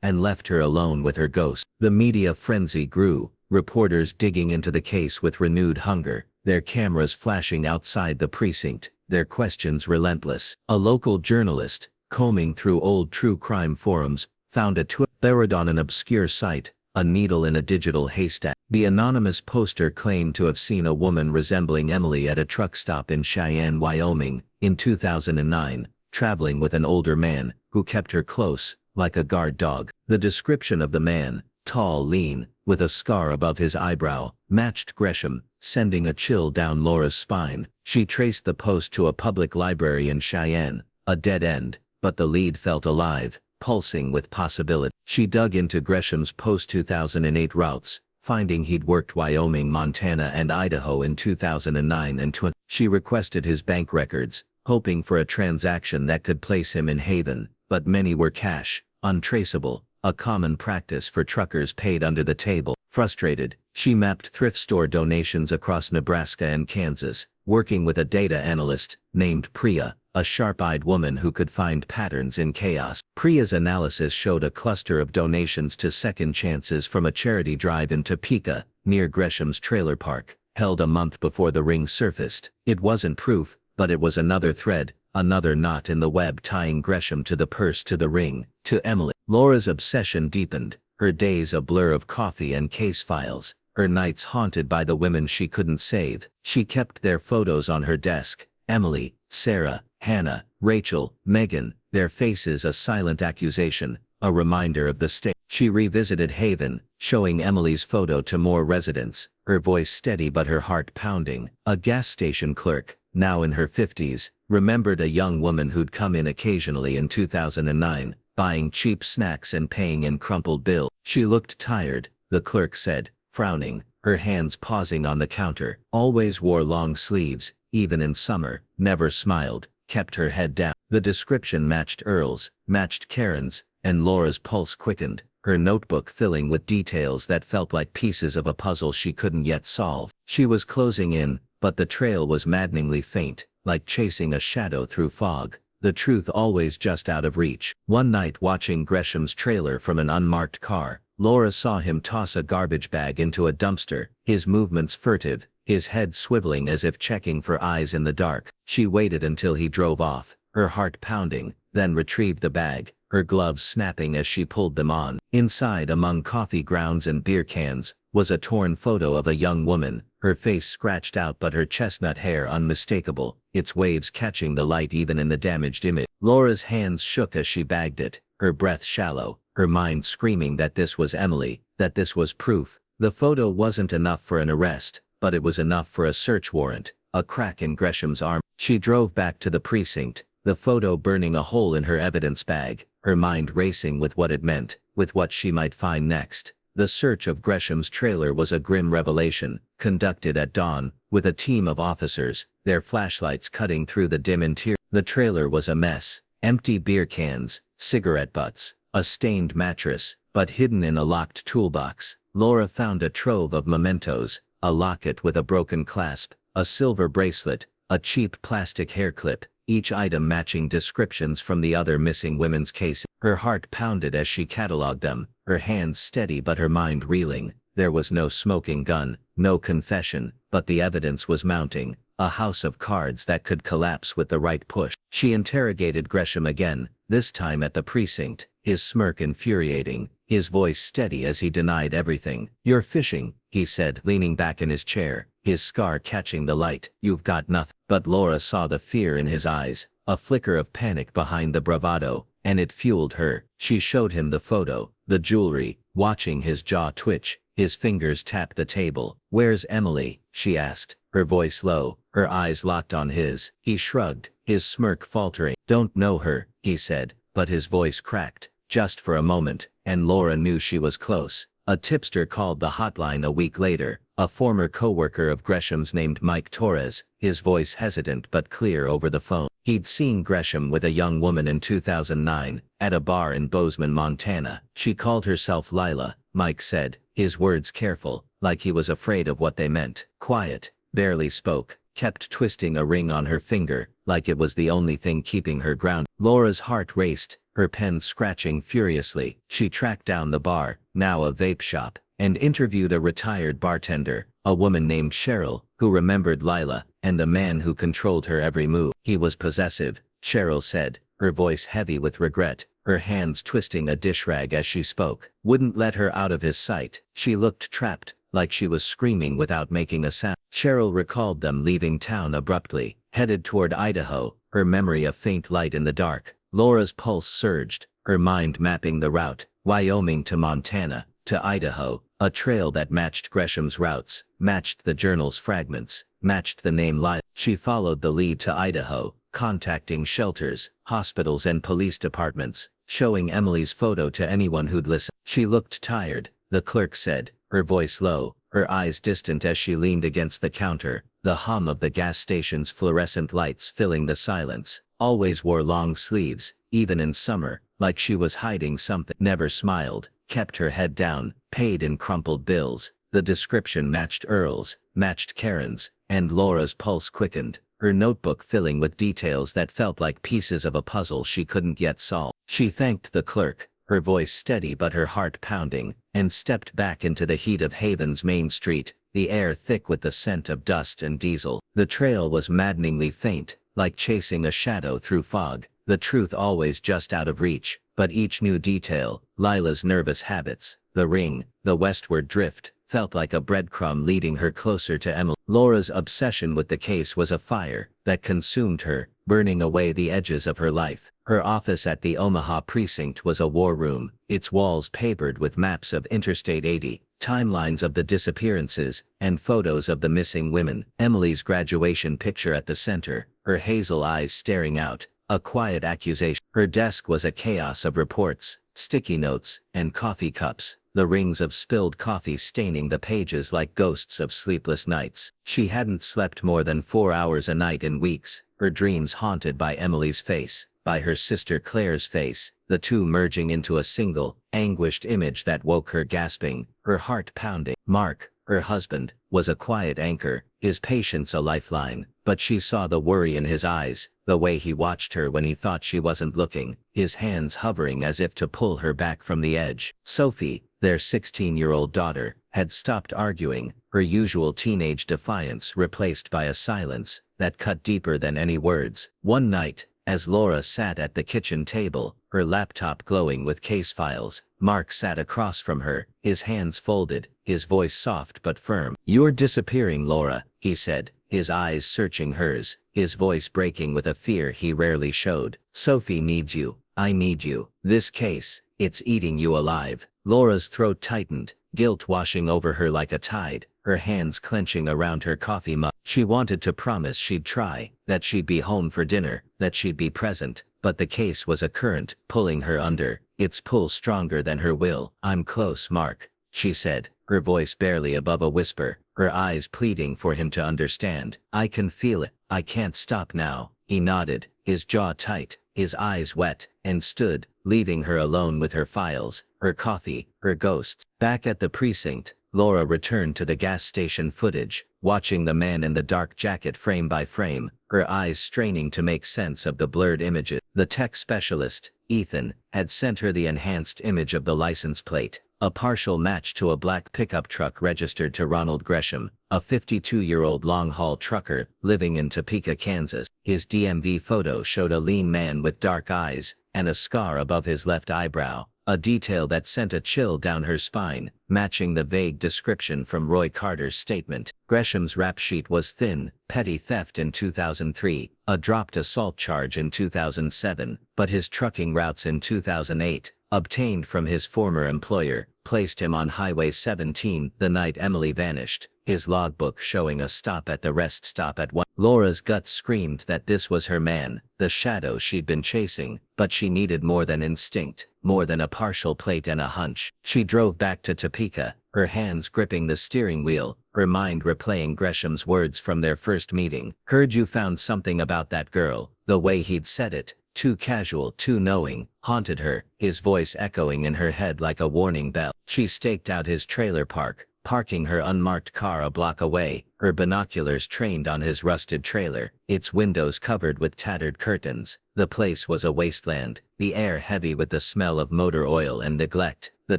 B: and left her alone with her ghost. The media frenzy grew, reporters digging into the case with renewed hunger, their cameras flashing outside the precinct, their questions relentless. A local journalist, combing through old true crime forums, found a tweet buried on an obscure site, a needle in a digital haystack. The anonymous poster claimed to have seen a woman resembling Emily at a truck stop in Cheyenne, Wyoming, in 2009, traveling with an older man, who kept her close, like a guard dog. The description of the man, tall, lean, with a scar above his eyebrow, matched Gresham, sending a chill down Laura's spine. She traced the post to a public library in Cheyenne, a dead end, but the lead felt alive, pulsing with possibility. She dug into Gresham's post-2008 routes, finding he'd worked Wyoming, Montana and Idaho in 2009 and 20. She requested his bank records, hoping for a transaction that could place him in Haven, but many were cash, untraceable, a common practice for truckers paid under the table. Frustrated, she mapped thrift store donations across Nebraska and Kansas, working with a data analyst named Priya, a sharp-eyed woman who could find patterns in chaos. Priya's analysis showed a cluster of donations to Second Chances from a charity drive in Topeka, near Gresham's trailer park, held a month before the ring surfaced. It wasn't proof, but it was another thread, another knot in the web tying Gresham to the purse, to the ring, to Emily. Laura's obsession deepened, her days a blur of coffee and case files, her nights haunted by the women she couldn't save. She kept their photos on her desk, Emily, Sarah, Hannah, Rachel, Megan, their faces a silent accusation, a reminder of the state. She revisited Haven, showing Emily's photo to more residents, her voice steady but her heart pounding. A gas station clerk, now in her 50s, remembered a young woman who'd come in occasionally in 2009, buying cheap snacks and paying in crumpled bills. She looked tired, the clerk said, frowning, her hands pausing on the counter. Always wore long sleeves, even in summer, never smiled, kept her head down. The description matched Earl's, matched Karen's, and Laura's pulse quickened, her notebook filling with details that felt like pieces of a puzzle she couldn't yet solve. She was closing in, but the trail was maddeningly faint, like chasing a shadow through fog, the truth always just out of reach. One night, watching Gresham's trailer from an unmarked car, Laura saw him toss a garbage bag into a dumpster, his movements furtive, his head swiveling as if checking for eyes in the dark. She waited until he drove off, her heart pounding, then retrieved the bag, her gloves snapping as she pulled them on. Inside, among coffee grounds and beer cans, was a torn photo of a young woman, her face scratched out but her chestnut hair unmistakable, its waves catching the light even in the damaged image. Laura's hands shook as she bagged it, her breath shallow, her mind screaming that this was Emily, that this was proof. The photo wasn't enough for an arrest, but it was enough for a search warrant, a crack in Gresham's arm. She drove back to the precinct, the photo burning a hole in her evidence bag, her mind racing with what it meant, with what she might find next. The search of Gresham's trailer was a grim revelation, conducted at dawn, with a team of officers, their flashlights cutting through the dim interior. The trailer was a mess, empty beer cans, cigarette butts, a stained mattress, but hidden in a locked toolbox, Laura found a trove of mementos, a locket with a broken clasp, a silver bracelet, a cheap plastic hair clip, each item matching descriptions from the other missing women's cases. Her heart pounded as she cataloged them, her hands steady but her mind reeling. There was no smoking gun, no confession, but the evidence was mounting, a house of cards that could collapse with the right push. She interrogated Gresham again, this time at the precinct, his smirk infuriating, his voice steady as he denied everything. "You're fishing," he said, leaning back in his chair, his scar catching the light. "You've got nothing." But Laura saw the fear in his eyes, a flicker of panic behind the bravado, and it fueled her. She showed him the photo, the jewelry, watching his jaw twitch, his fingers tap the table. "Where's Emily?" she asked, her voice low, her eyes locked on his. He shrugged, his smirk faltering. "Don't know her," he said, but his voice cracked, just for a moment, and Laura knew she was close. A tipster called the hotline a week later, a former co-worker of Gresham's named Mike Torres, his voice hesitant but clear over the phone. He'd seen Gresham with a young woman in 2009, at a bar in Bozeman, Montana. She called herself Lila, Mike said, his words careful, like he was afraid of what they meant. Quiet, barely spoke, kept twisting a ring on her finger, like it was the only thing keeping her grounded. Laura's heart raced, her pen scratching furiously. She tracked down the bar, now a vape shop, and interviewed a retired bartender, a woman named Cheryl, who remembered Lila, and a man who controlled her every move. He was possessive, Cheryl said, her voice heavy with regret, her hands twisting a dish rag as she spoke. Wouldn't let her out of his sight. She looked trapped, like she was screaming without making a sound. Cheryl recalled them leaving town abruptly, headed toward Idaho, her memory a faint light in the dark. Laura's pulse surged, her mind mapping the route, Wyoming to Montana, to Idaho, a trail that matched Gresham's routes, matched the journal's fragments, matched the name Lila. She followed the lead to Idaho, contacting shelters, hospitals and police departments, showing Emily's photo to anyone who'd listen. She looked tired, the clerk said, her voice low, her eyes distant as she leaned against the counter, the hum of the gas station's fluorescent lights filling the silence. Always wore long sleeves, even in summer, like she was hiding something. Never smiled, kept her head down, paid in crumpled bills. The description matched Earl's, matched Karen's, and Laura's pulse quickened, her notebook filling with details that felt like pieces of a puzzle she couldn't yet solve. She thanked the clerk, her voice steady but her heart pounding, and stepped back into the heat of Haven's main street, the air thick with the scent of dust and diesel. The trail was maddeningly faint, like chasing a shadow through fog, the truth always just out of reach, but each new detail, Lila's nervous habits, the ring, the westward drift, felt like a breadcrumb leading her closer to Emily. Laura's obsession with the case was a fire that consumed her, burning away the edges of her life. Her office at the Omaha precinct was a war room, its walls papered with maps of Interstate 80, timelines of the disappearances, and photos of the missing women. Emily's graduation picture at the center, her hazel eyes staring out, a quiet accusation. Her desk was a chaos of reports, sticky notes, and coffee cups, the rings of spilled coffee staining the pages like ghosts of sleepless nights. She hadn't slept more than 4 hours a night in weeks, her dreams haunted by Emily's face, by her sister Claire's face, the two merging into a single, anguished image that woke her gasping, her heart pounding. Mark, her husband, was a quiet anchor, his patience a lifeline, but she saw the worry in his eyes, the way he watched her when he thought she wasn't looking, his hands hovering as if to pull her back from the edge. Sophie, their 16-year-old daughter, had stopped arguing, her usual teenage defiance replaced by a silence that cut deeper than any words. One night, as Laura sat at the kitchen table, her laptop glowing with case files, Mark sat across from her, his hands folded, his voice soft but firm. "You're disappearing, Laura," he said, his eyes searching hers, his voice breaking with a fear he rarely showed. "Sophie needs you. I need you. This case, it's eating you alive." Laura's throat tightened, guilt washing over her like a tide, her hands clenching around her coffee mug. She wanted to promise she'd try, that she'd be home for dinner, that she'd be present, but the case was a current, pulling her under, its pull stronger than her will. "I'm close, Mark," she said, her voice barely above a whisper, her eyes pleading for him to understand. "I can feel it. I can't stop now." He nodded, his jaw tight, his eyes wet, and stood, leaving her alone with her files, her coffee, her ghosts. Back at the precinct, Laura returned to the gas station footage, watching the man in the dark jacket frame by frame, her eyes straining to make sense of the blurred images. The tech specialist, Ethan, had sent her the enhanced image of the license plate, a partial match to a black pickup truck registered to Ronald Gresham, a 52-year-old long-haul trucker living in Topeka, Kansas. His DMV photo showed a lean man with dark eyes and a scar above his left eyebrow, a detail that sent a chill down her spine, matching the vague description from Roy Carter's statement. Gresham's rap sheet was thin: petty theft in 2003, a dropped assault charge in 2007, but his trucking routes in 2008, obtained from his former employer, placed him on Highway 17 the night Emily vanished, his logbook showing a stop at the rest stop at 1. Laura's gut screamed that this was her man, the shadow she'd been chasing, but she needed more than instinct, more than a partial plate and a hunch. She drove back to Topeka, her hands gripping the steering wheel, her mind replaying Gresham's words from their first meeting. "Heard you found something about that girl." The way he'd said it, too casual, too knowing, haunted her, his voice echoing in her head like a warning bell. She staked out his trailer park, parking her unmarked car a block away, her binoculars trained on his rusted trailer, its windows covered with tattered curtains. The place was a wasteland, the air heavy with the smell of motor oil and neglect, the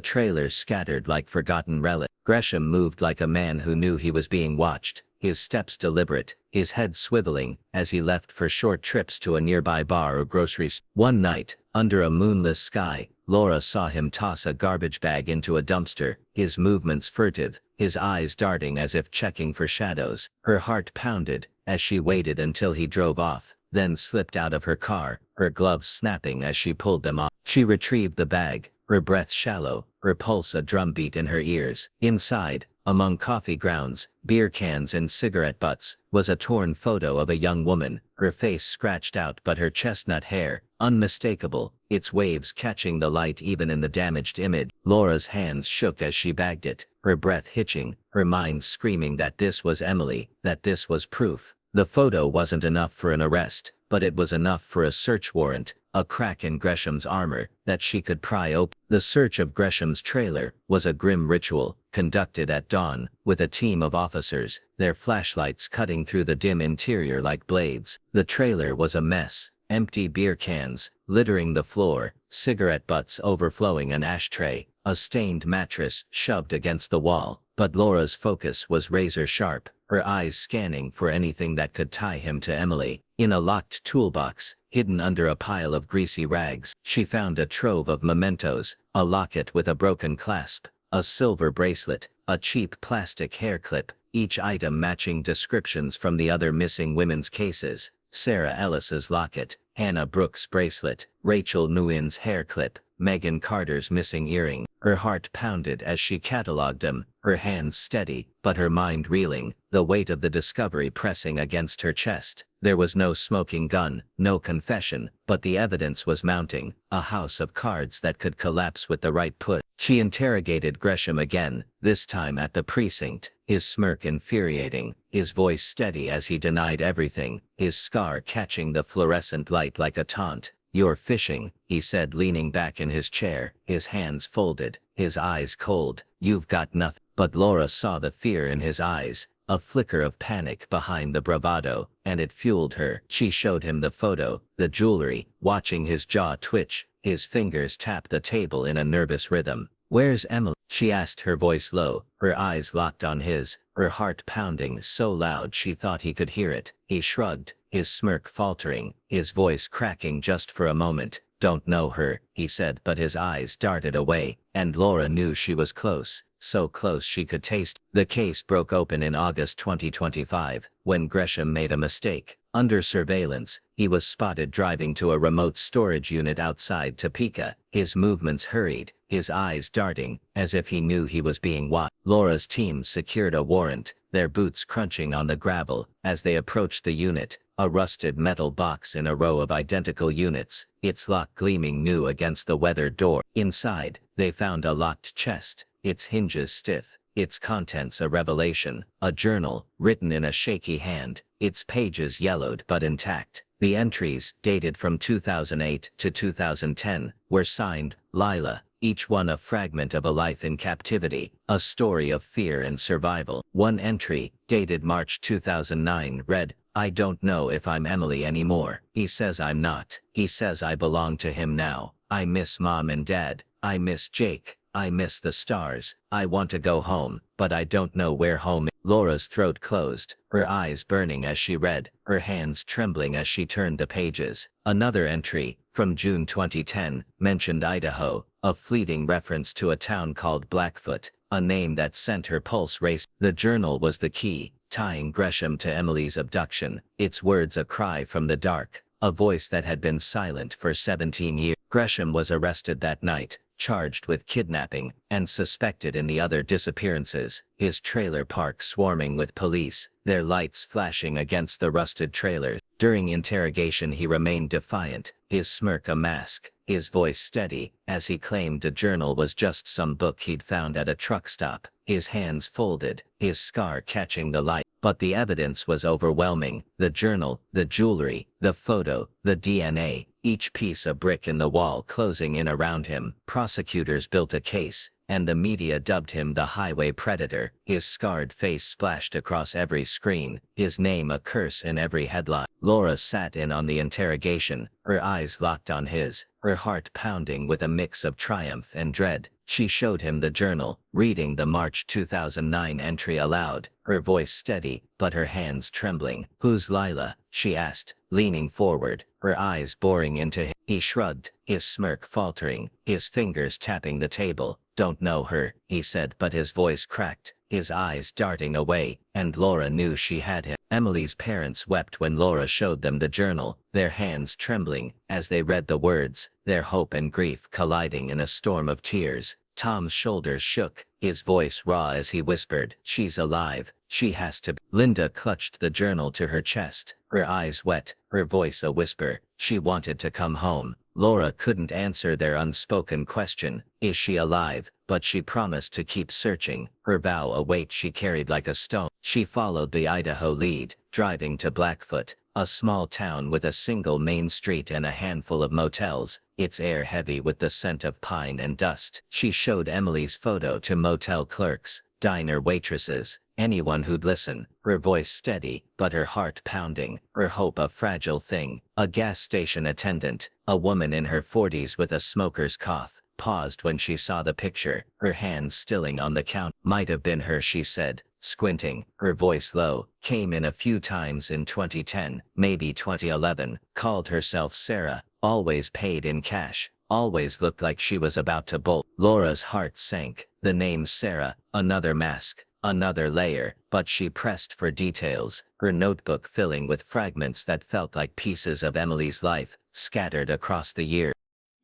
B: trailers scattered like forgotten relics. Gresham moved like a man who knew he was being watched, his steps deliberate, his head swiveling, as he left for short trips to a nearby bar or grocery store. One night, under a moonless sky, Laura saw him toss a garbage bag into a dumpster, his movements furtive, his eyes darting as if checking for shadows. Her heart pounded as she waited until he drove off, then slipped out of her car, her gloves snapping as she pulled them off. She retrieved the bag, her breath shallow, her pulse a drumbeat in her ears. Inside, among coffee grounds, beer cans and cigarette butts, was a torn photo of a young woman, her face scratched out but her chestnut hair, unmistakable, its waves catching the light even in the damaged image. Laura's hands shook as she bagged it, her breath hitching, her mind screaming that this was Emily, that this was proof. The photo wasn't enough for an arrest, but it was enough for a search warrant, a crack in Gresham's armor that she could pry open. The search of Gresham's trailer was a grim ritual, conducted at dawn, with a team of officers, their flashlights cutting through the dim interior like blades. The trailer was a mess, empty beer cans littering the floor, cigarette butts overflowing an ashtray, a stained mattress shoved against the wall. But Laura's focus was razor sharp, her eyes scanning for anything that could tie him to Emily. In a locked toolbox, hidden under a pile of greasy rags, she found a trove of mementos, a locket with a broken clasp, a silver bracelet, a cheap plastic hair clip, each item matching descriptions from the other missing women's cases. Sarah Ellis's locket, Hannah Brooks' bracelet, Rachel Nguyen's hair clip, Megan Carter's missing earring. Her heart pounded as she catalogued them, her hands steady, but her mind reeling, the weight of the discovery pressing against her chest. There was no smoking gun, no confession, but the evidence was mounting, a house of cards that could collapse with the right push. She interrogated Gresham again, this time at the precinct, his smirk infuriating, his voice steady as he denied everything, his scar catching the fluorescent light like a taunt. "You're fishing," he said, leaning back in his chair, his hands folded, his eyes cold. "You've got nothing." But Laura saw the fear in his eyes, a flicker of panic behind the bravado, and it fueled her. She showed him the photo, the jewelry, watching his jaw twitch, his fingers tap the table in a nervous rhythm. "Where's Emily?" she asked, her voice low, her eyes locked on his, her heart pounding so loud she thought he could hear it. He shrugged, his smirk faltering, his voice cracking just for a moment. "Don't know her," he said, but his eyes darted away, and Laura knew she was close, so close she could taste. The case broke open in August 2025, when Gresham made a mistake. Under surveillance, he was spotted driving to a remote storage unit outside Topeka, his movements hurried, his eyes darting, as if he knew he was being watched. Laura's team secured a warrant, their boots crunching on the gravel, as they approached the unit, a rusted metal box in a row of identical units, its lock gleaming new against the weathered door. Inside, they found a locked chest, its hinges stiff, its contents a revelation, a journal, written in a shaky hand, its pages yellowed but intact. The entries, dated from 2008 to 2010, were signed, Lila, each one a fragment of a life in captivity, a story of fear and survival. One entry, dated March 2009, read, "I don't know if I'm Emily anymore. He says I'm not. He says I belong to him now. I miss Mom and Dad. I miss Jake. I miss the stars. I want to go home, but I don't know where home is." Laura's throat closed, her eyes burning as she read, her hands trembling as she turned the pages. Another entry, from June 2010, mentioned Idaho, a fleeting reference to a town called Blackfoot, a name that sent her pulse racing. The journal was the key, tying Gresham to Emily's abduction, its words a cry from the dark, a voice that had been silent for 17 years. Gresham was arrested that night, charged with kidnapping, and suspected in the other disappearances, his trailer park swarming with police, their lights flashing against the rusted trailers. During interrogation he remained defiant, his smirk a mask, his voice steady, as he claimed the journal was just some book he'd found at a truck stop, his hands folded, his scar catching the light. But the evidence was overwhelming, the journal, the jewelry, the photo, the DNA, each piece a brick in the wall closing in around him. Prosecutors built a case, and the media dubbed him the highway predator. His scarred face splashed across every screen, his name a curse in every headline. Laura sat in on the interrogation, her eyes locked on his, her heart pounding with a mix of triumph and dread. She showed him the journal, reading the March 2009 entry aloud, her voice steady, but her hands trembling. "Who's Lila?" she asked, leaning forward, her eyes boring into him. He shrugged, his smirk faltering, his fingers tapping the table. "Don't know her," he said, but his voice cracked, his eyes darting away, and Laura knew she had him. Emily's parents wept when Laura showed them the journal, their hands trembling as they read the words, their hope and grief colliding in a storm of tears. Tom's shoulders shook, his voice raw as he whispered, "She's alive. She has to be." Linda clutched the journal to her chest, her eyes wet, her voice a whisper. She wanted to come home. Laura couldn't answer their unspoken question, "Is she alive?" But she promised to keep searching, her vow a weight she carried like a stone. She followed the Idaho lead, driving to Blackfoot, a small town with a single main street and a handful of motels, its air heavy with the scent of pine and dust. She showed Emily's photo to motel clerks, diner waitresses, anyone who'd listen, her voice steady, but her heart pounding, her hope a fragile thing. A gas station attendant, a woman in her 40s with a smoker's cough, paused when she saw the picture, her hands stilling on the counter. "Might have been her," she said, squinting, her voice low. "Came in a few times in 2010, maybe 2011, called herself Sarah, always paid in cash, always looked like she was about to bolt." Laura's heart sank, the name Sarah, another mask, another layer, but she pressed for details, her notebook filling with fragments that felt like pieces of Emily's life, scattered across the years.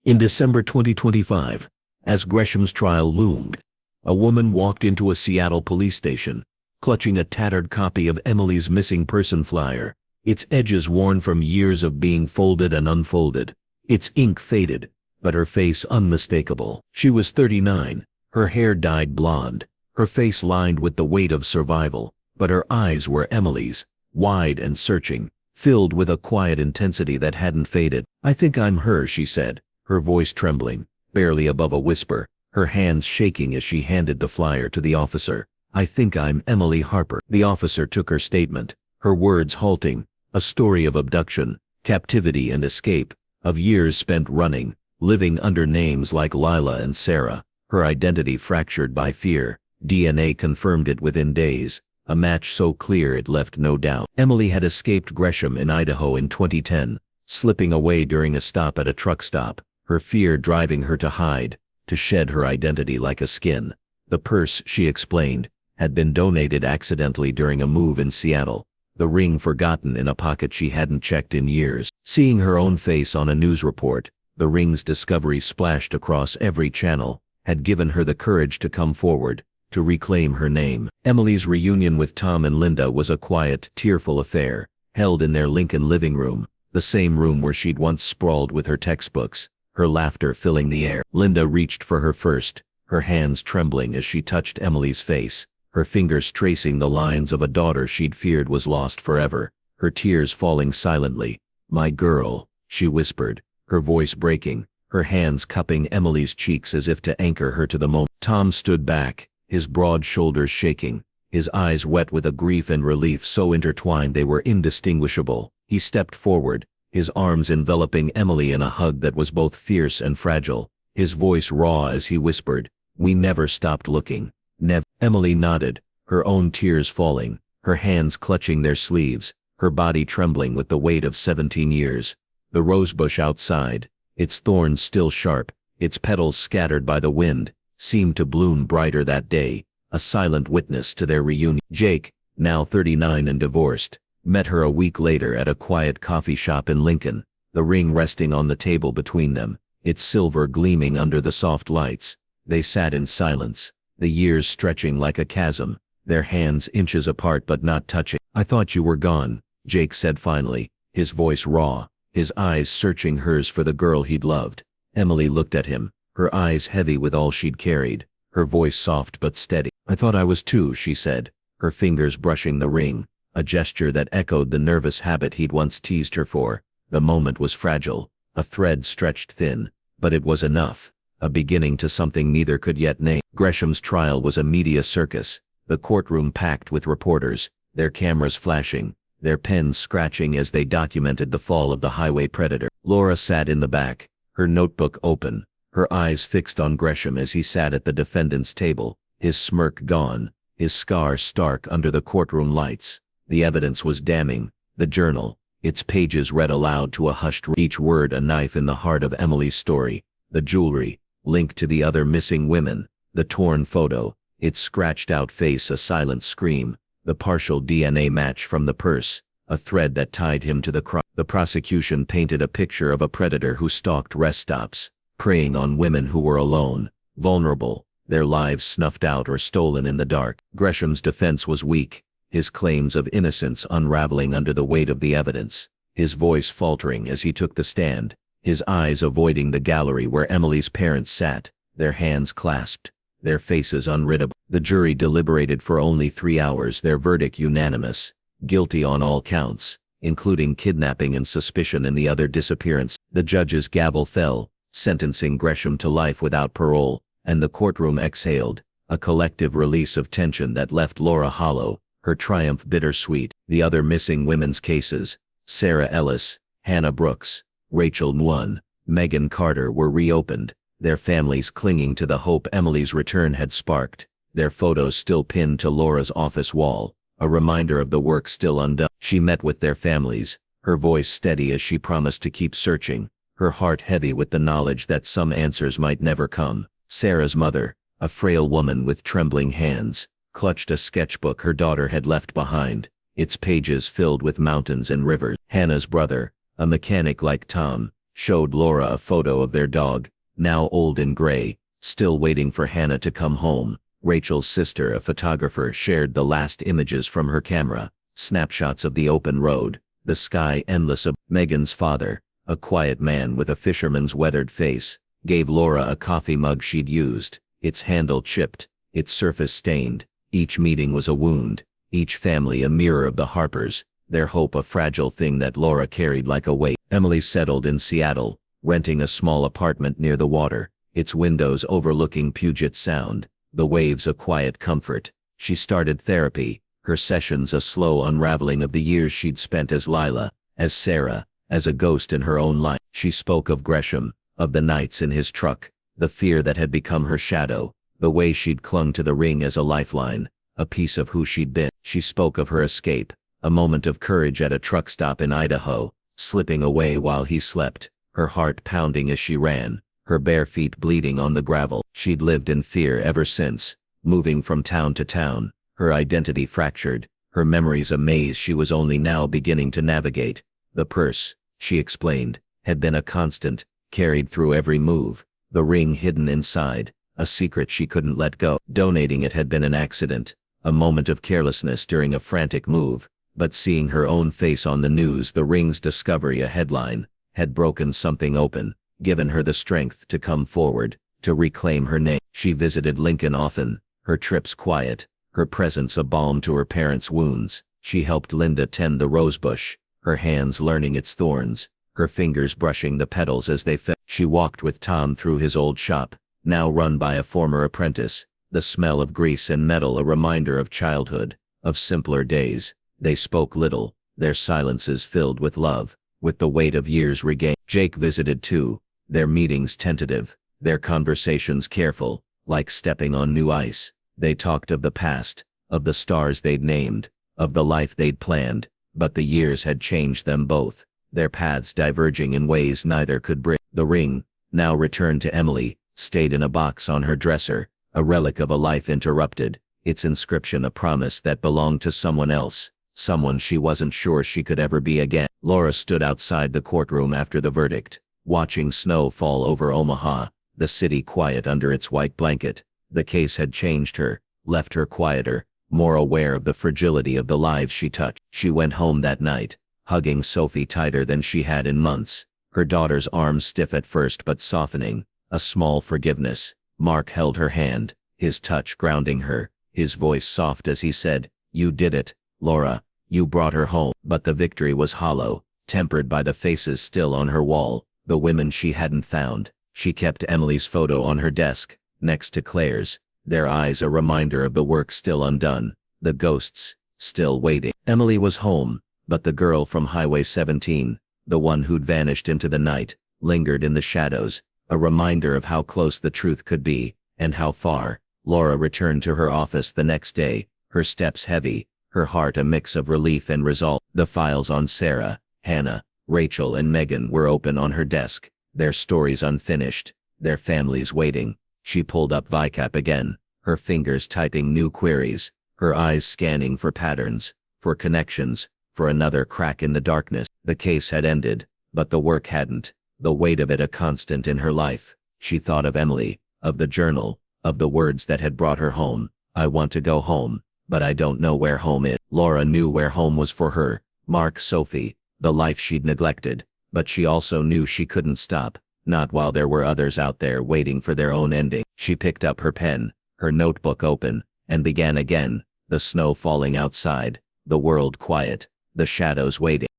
A: In December 2025, as Gresham's trial loomed, a woman walked into a Seattle police station, clutching a tattered copy of Emily's missing person flyer, its edges worn from years of being folded and unfolded, its ink faded, but her face unmistakable. She was 39, her hair dyed blonde, her face lined with the weight of survival, but her eyes were Emily's, wide and searching, filled with a quiet intensity that hadn't faded. "I think I'm her," she said, her voice trembling, barely above a whisper, her hands shaking as she handed the flyer to the officer. "I think I'm Emily Harper." The officer took her statement, her words halting, a story of abduction, captivity and escape, of years spent running, living under names like Lila and Sarah, her identity fractured by fear. DNA confirmed it within days, a match so clear it left no doubt. Emily had escaped Gresham in Idaho in 2010, slipping away during a stop at a truck stop, her fear driving her to hide, to shed her identity like a skin. The purse, she explained, had been donated accidentally during a move in Seattle, the ring forgotten in a pocket she hadn't checked in years. Seeing her own face on a news report, the ring's discovery splashed across every channel, had given her the courage to come forward, to reclaim her name. Emily's reunion with Tom and Linda was a quiet, tearful affair, held in their Lincoln living room, the same room where she'd once sprawled with her textbooks, her laughter filling the air. Linda reached for her first, her hands trembling as she touched Emily's face, her fingers tracing the lines of a daughter she'd feared was lost forever, her tears falling silently. "My girl," she whispered, her voice breaking, her hands cupping Emily's cheeks as if to anchor her to the moment. Tom stood back, his broad shoulders shaking, his eyes wet with a grief and relief so intertwined they were indistinguishable. He stepped forward, his arms enveloping Emily in a hug that was both fierce and fragile, his voice raw as he whispered, "We never stopped looking. Never." Emily nodded, her own tears falling, her hands clutching their sleeves, her body trembling with the weight of 17 years. The rosebush outside, its thorns still sharp, its petals scattered by the wind, seemed to bloom brighter that day, a silent witness to their reunion. Jake, now 39 and divorced, met her a week later at a quiet coffee shop in Lincoln, the ring resting on the table between them, its silver gleaming under the soft lights. They sat in silence, the years stretching like a chasm, their hands inches apart but not touching. "I thought you were gone," Jake said finally, his voice raw, his eyes searching hers for the girl he'd loved. Emily looked at him, her eyes heavy with all she'd carried, her voice soft but steady. "I thought I was too," she said, her fingers brushing the ring, a gesture that echoed the nervous habit he'd once teased her for. The moment was fragile, a thread stretched thin, but it was enough. a beginning to something neither could yet name. Gresham's trial was a media circus, the courtroom packed with reporters, their cameras flashing, their pens scratching as they documented the fall of the highway predator. Laura sat in the back, her notebook open, her eyes fixed on Gresham as he sat at the defendant's table, his smirk gone, his scar stark under the courtroom lights. The evidence was damning, the journal, its pages read aloud to a hushed room, each word a knife in the heart of Emily's story, the jewelry, linked to the other missing women, the torn photo, its scratched-out face a silent scream, the partial DNA match from the purse, a thread that tied him to the crime. The prosecution painted a picture of a predator who stalked rest stops, preying on women who were alone, vulnerable, their lives snuffed out or stolen in the dark. Gresham's defense was weak, his claims of innocence unraveling under the weight of the evidence, his voice faltering as he took the stand, his eyes avoiding the gallery where Emily's parents sat, their hands clasped, their faces unreadable. The jury deliberated for only 3 hours, their verdict unanimous, guilty on all counts, including kidnapping and suspicion in the other disappearance. The judge's gavel fell, sentencing Gresham to life without parole, and the courtroom exhaled, a collective release of tension that left Laura hollow, her triumph bittersweet. The other missing women's cases, Sarah Ellis, Hannah Brooks, Rachel Nguyen, Megan Carter, were reopened, their families clinging to the hope Emily's return had sparked, their photos still pinned to Laura's office wall, a reminder of the work still undone. She met with their families, her voice steady as she promised to keep searching, her heart heavy with the knowledge that some answers might never come. Sarah's mother, a frail woman with trembling hands, clutched a sketchbook her daughter had left behind, its pages filled with mountains and rivers. Hannah's brother, a mechanic like Tom, showed Laura a photo of their dog, now old and gray, still waiting for Hannah to come home. Rachel's sister, a photographer, shared the last images from her camera, snapshots of the open road, the sky endless above. Megan's father, a quiet man with a fisherman's weathered face, gave Laura a coffee mug she'd used, its handle chipped, its surface stained. Each meeting was a wound, each family a mirror of the Harpers, their hope a fragile thing that Laura carried like a weight. Emily settled in Seattle, renting a small apartment near the water, its windows overlooking Puget Sound, the waves a quiet comfort. She started therapy, her sessions a slow unraveling of the years she'd spent as Lila, as Sarah, as a ghost in her own life. She spoke of Gresham, of the nights in his truck, the fear that had become her shadow, the way she'd clung to the ring as a lifeline, a piece of who she'd been. She spoke of her escape, a moment of courage at a truck stop in Idaho, slipping away while he slept, her heart pounding as she ran, her bare feet bleeding on the gravel. She'd lived in fear ever since, moving from town to town, her identity fractured, her memories a maze she was only now beginning to navigate. The purse, she explained, had been a constant, carried through every move, the ring hidden inside, a secret she couldn't let go. Donating it had been an accident, a moment of carelessness during a frantic move, but seeing her own face on the news, the ring's discovery a headline, had broken something open, given her the strength to come forward, to reclaim her name. She visited Lincoln often, her trips quiet, her presence a balm to her parents' wounds. She helped Linda tend the rosebush, her hands learning its thorns, her fingers brushing the petals as they fell. She walked with Tom through his old shop, now run by a former apprentice, the smell of grease and metal a reminder of childhood, of simpler days. They spoke little, their silences filled with love, with the weight of years regained. Jake visited too, their meetings tentative, their conversations careful, like stepping on new ice. They talked of the past, of the stars they'd named, of the life they'd planned, but the years had changed them both, their paths diverging in ways neither could bring. The ring, now returned to Emily, stayed in a box on her dresser, a relic of a life interrupted, its inscription a promise that belonged to someone else, someone she wasn't sure she could ever be again. Laura stood outside the courtroom after the verdict, watching snow fall over Omaha, the city quiet under its white blanket. The case had changed her, left her quieter, more aware of the fragility of the lives she touched. She went home that night, hugging Sophie tighter than she had in months, her daughter's arms stiff at first but softening, a small forgiveness. Mark held her hand, his touch grounding her, his voice soft as he said, "You did it, Laura, you brought her home." But the victory was hollow, tempered by the faces still on her wall, the women she hadn't found.
B: She kept Emily's photo on her desk, next to Claire's, their eyes a reminder of the work still undone, the ghosts, still waiting. Emily was home, but the girl from Highway 17, the one who'd vanished into the night, lingered in the shadows, a reminder of how close the truth could be, and how far. Laura returned to her office the next day, her steps heavy, her heart a mix of relief and resolve. The files on Sarah, Hannah, Rachel and Megan were open on her desk, their stories unfinished, their families waiting. She pulled up ViCap again, her fingers typing new queries, her eyes scanning for patterns, for connections, for another crack in the darkness. The case had ended, but the work hadn't, the weight of it a constant in her life. She thought of Emily, of the journal, of the words that had brought her home. I want to go home, but I don't know where home is. Laura knew where home was for her, Mark, Sophie, the life she'd neglected, but she also knew she couldn't stop, not while there were others out there waiting for their own ending. She picked up her pen, her notebook open, and began again, the snow falling outside, the world quiet, the shadows waiting.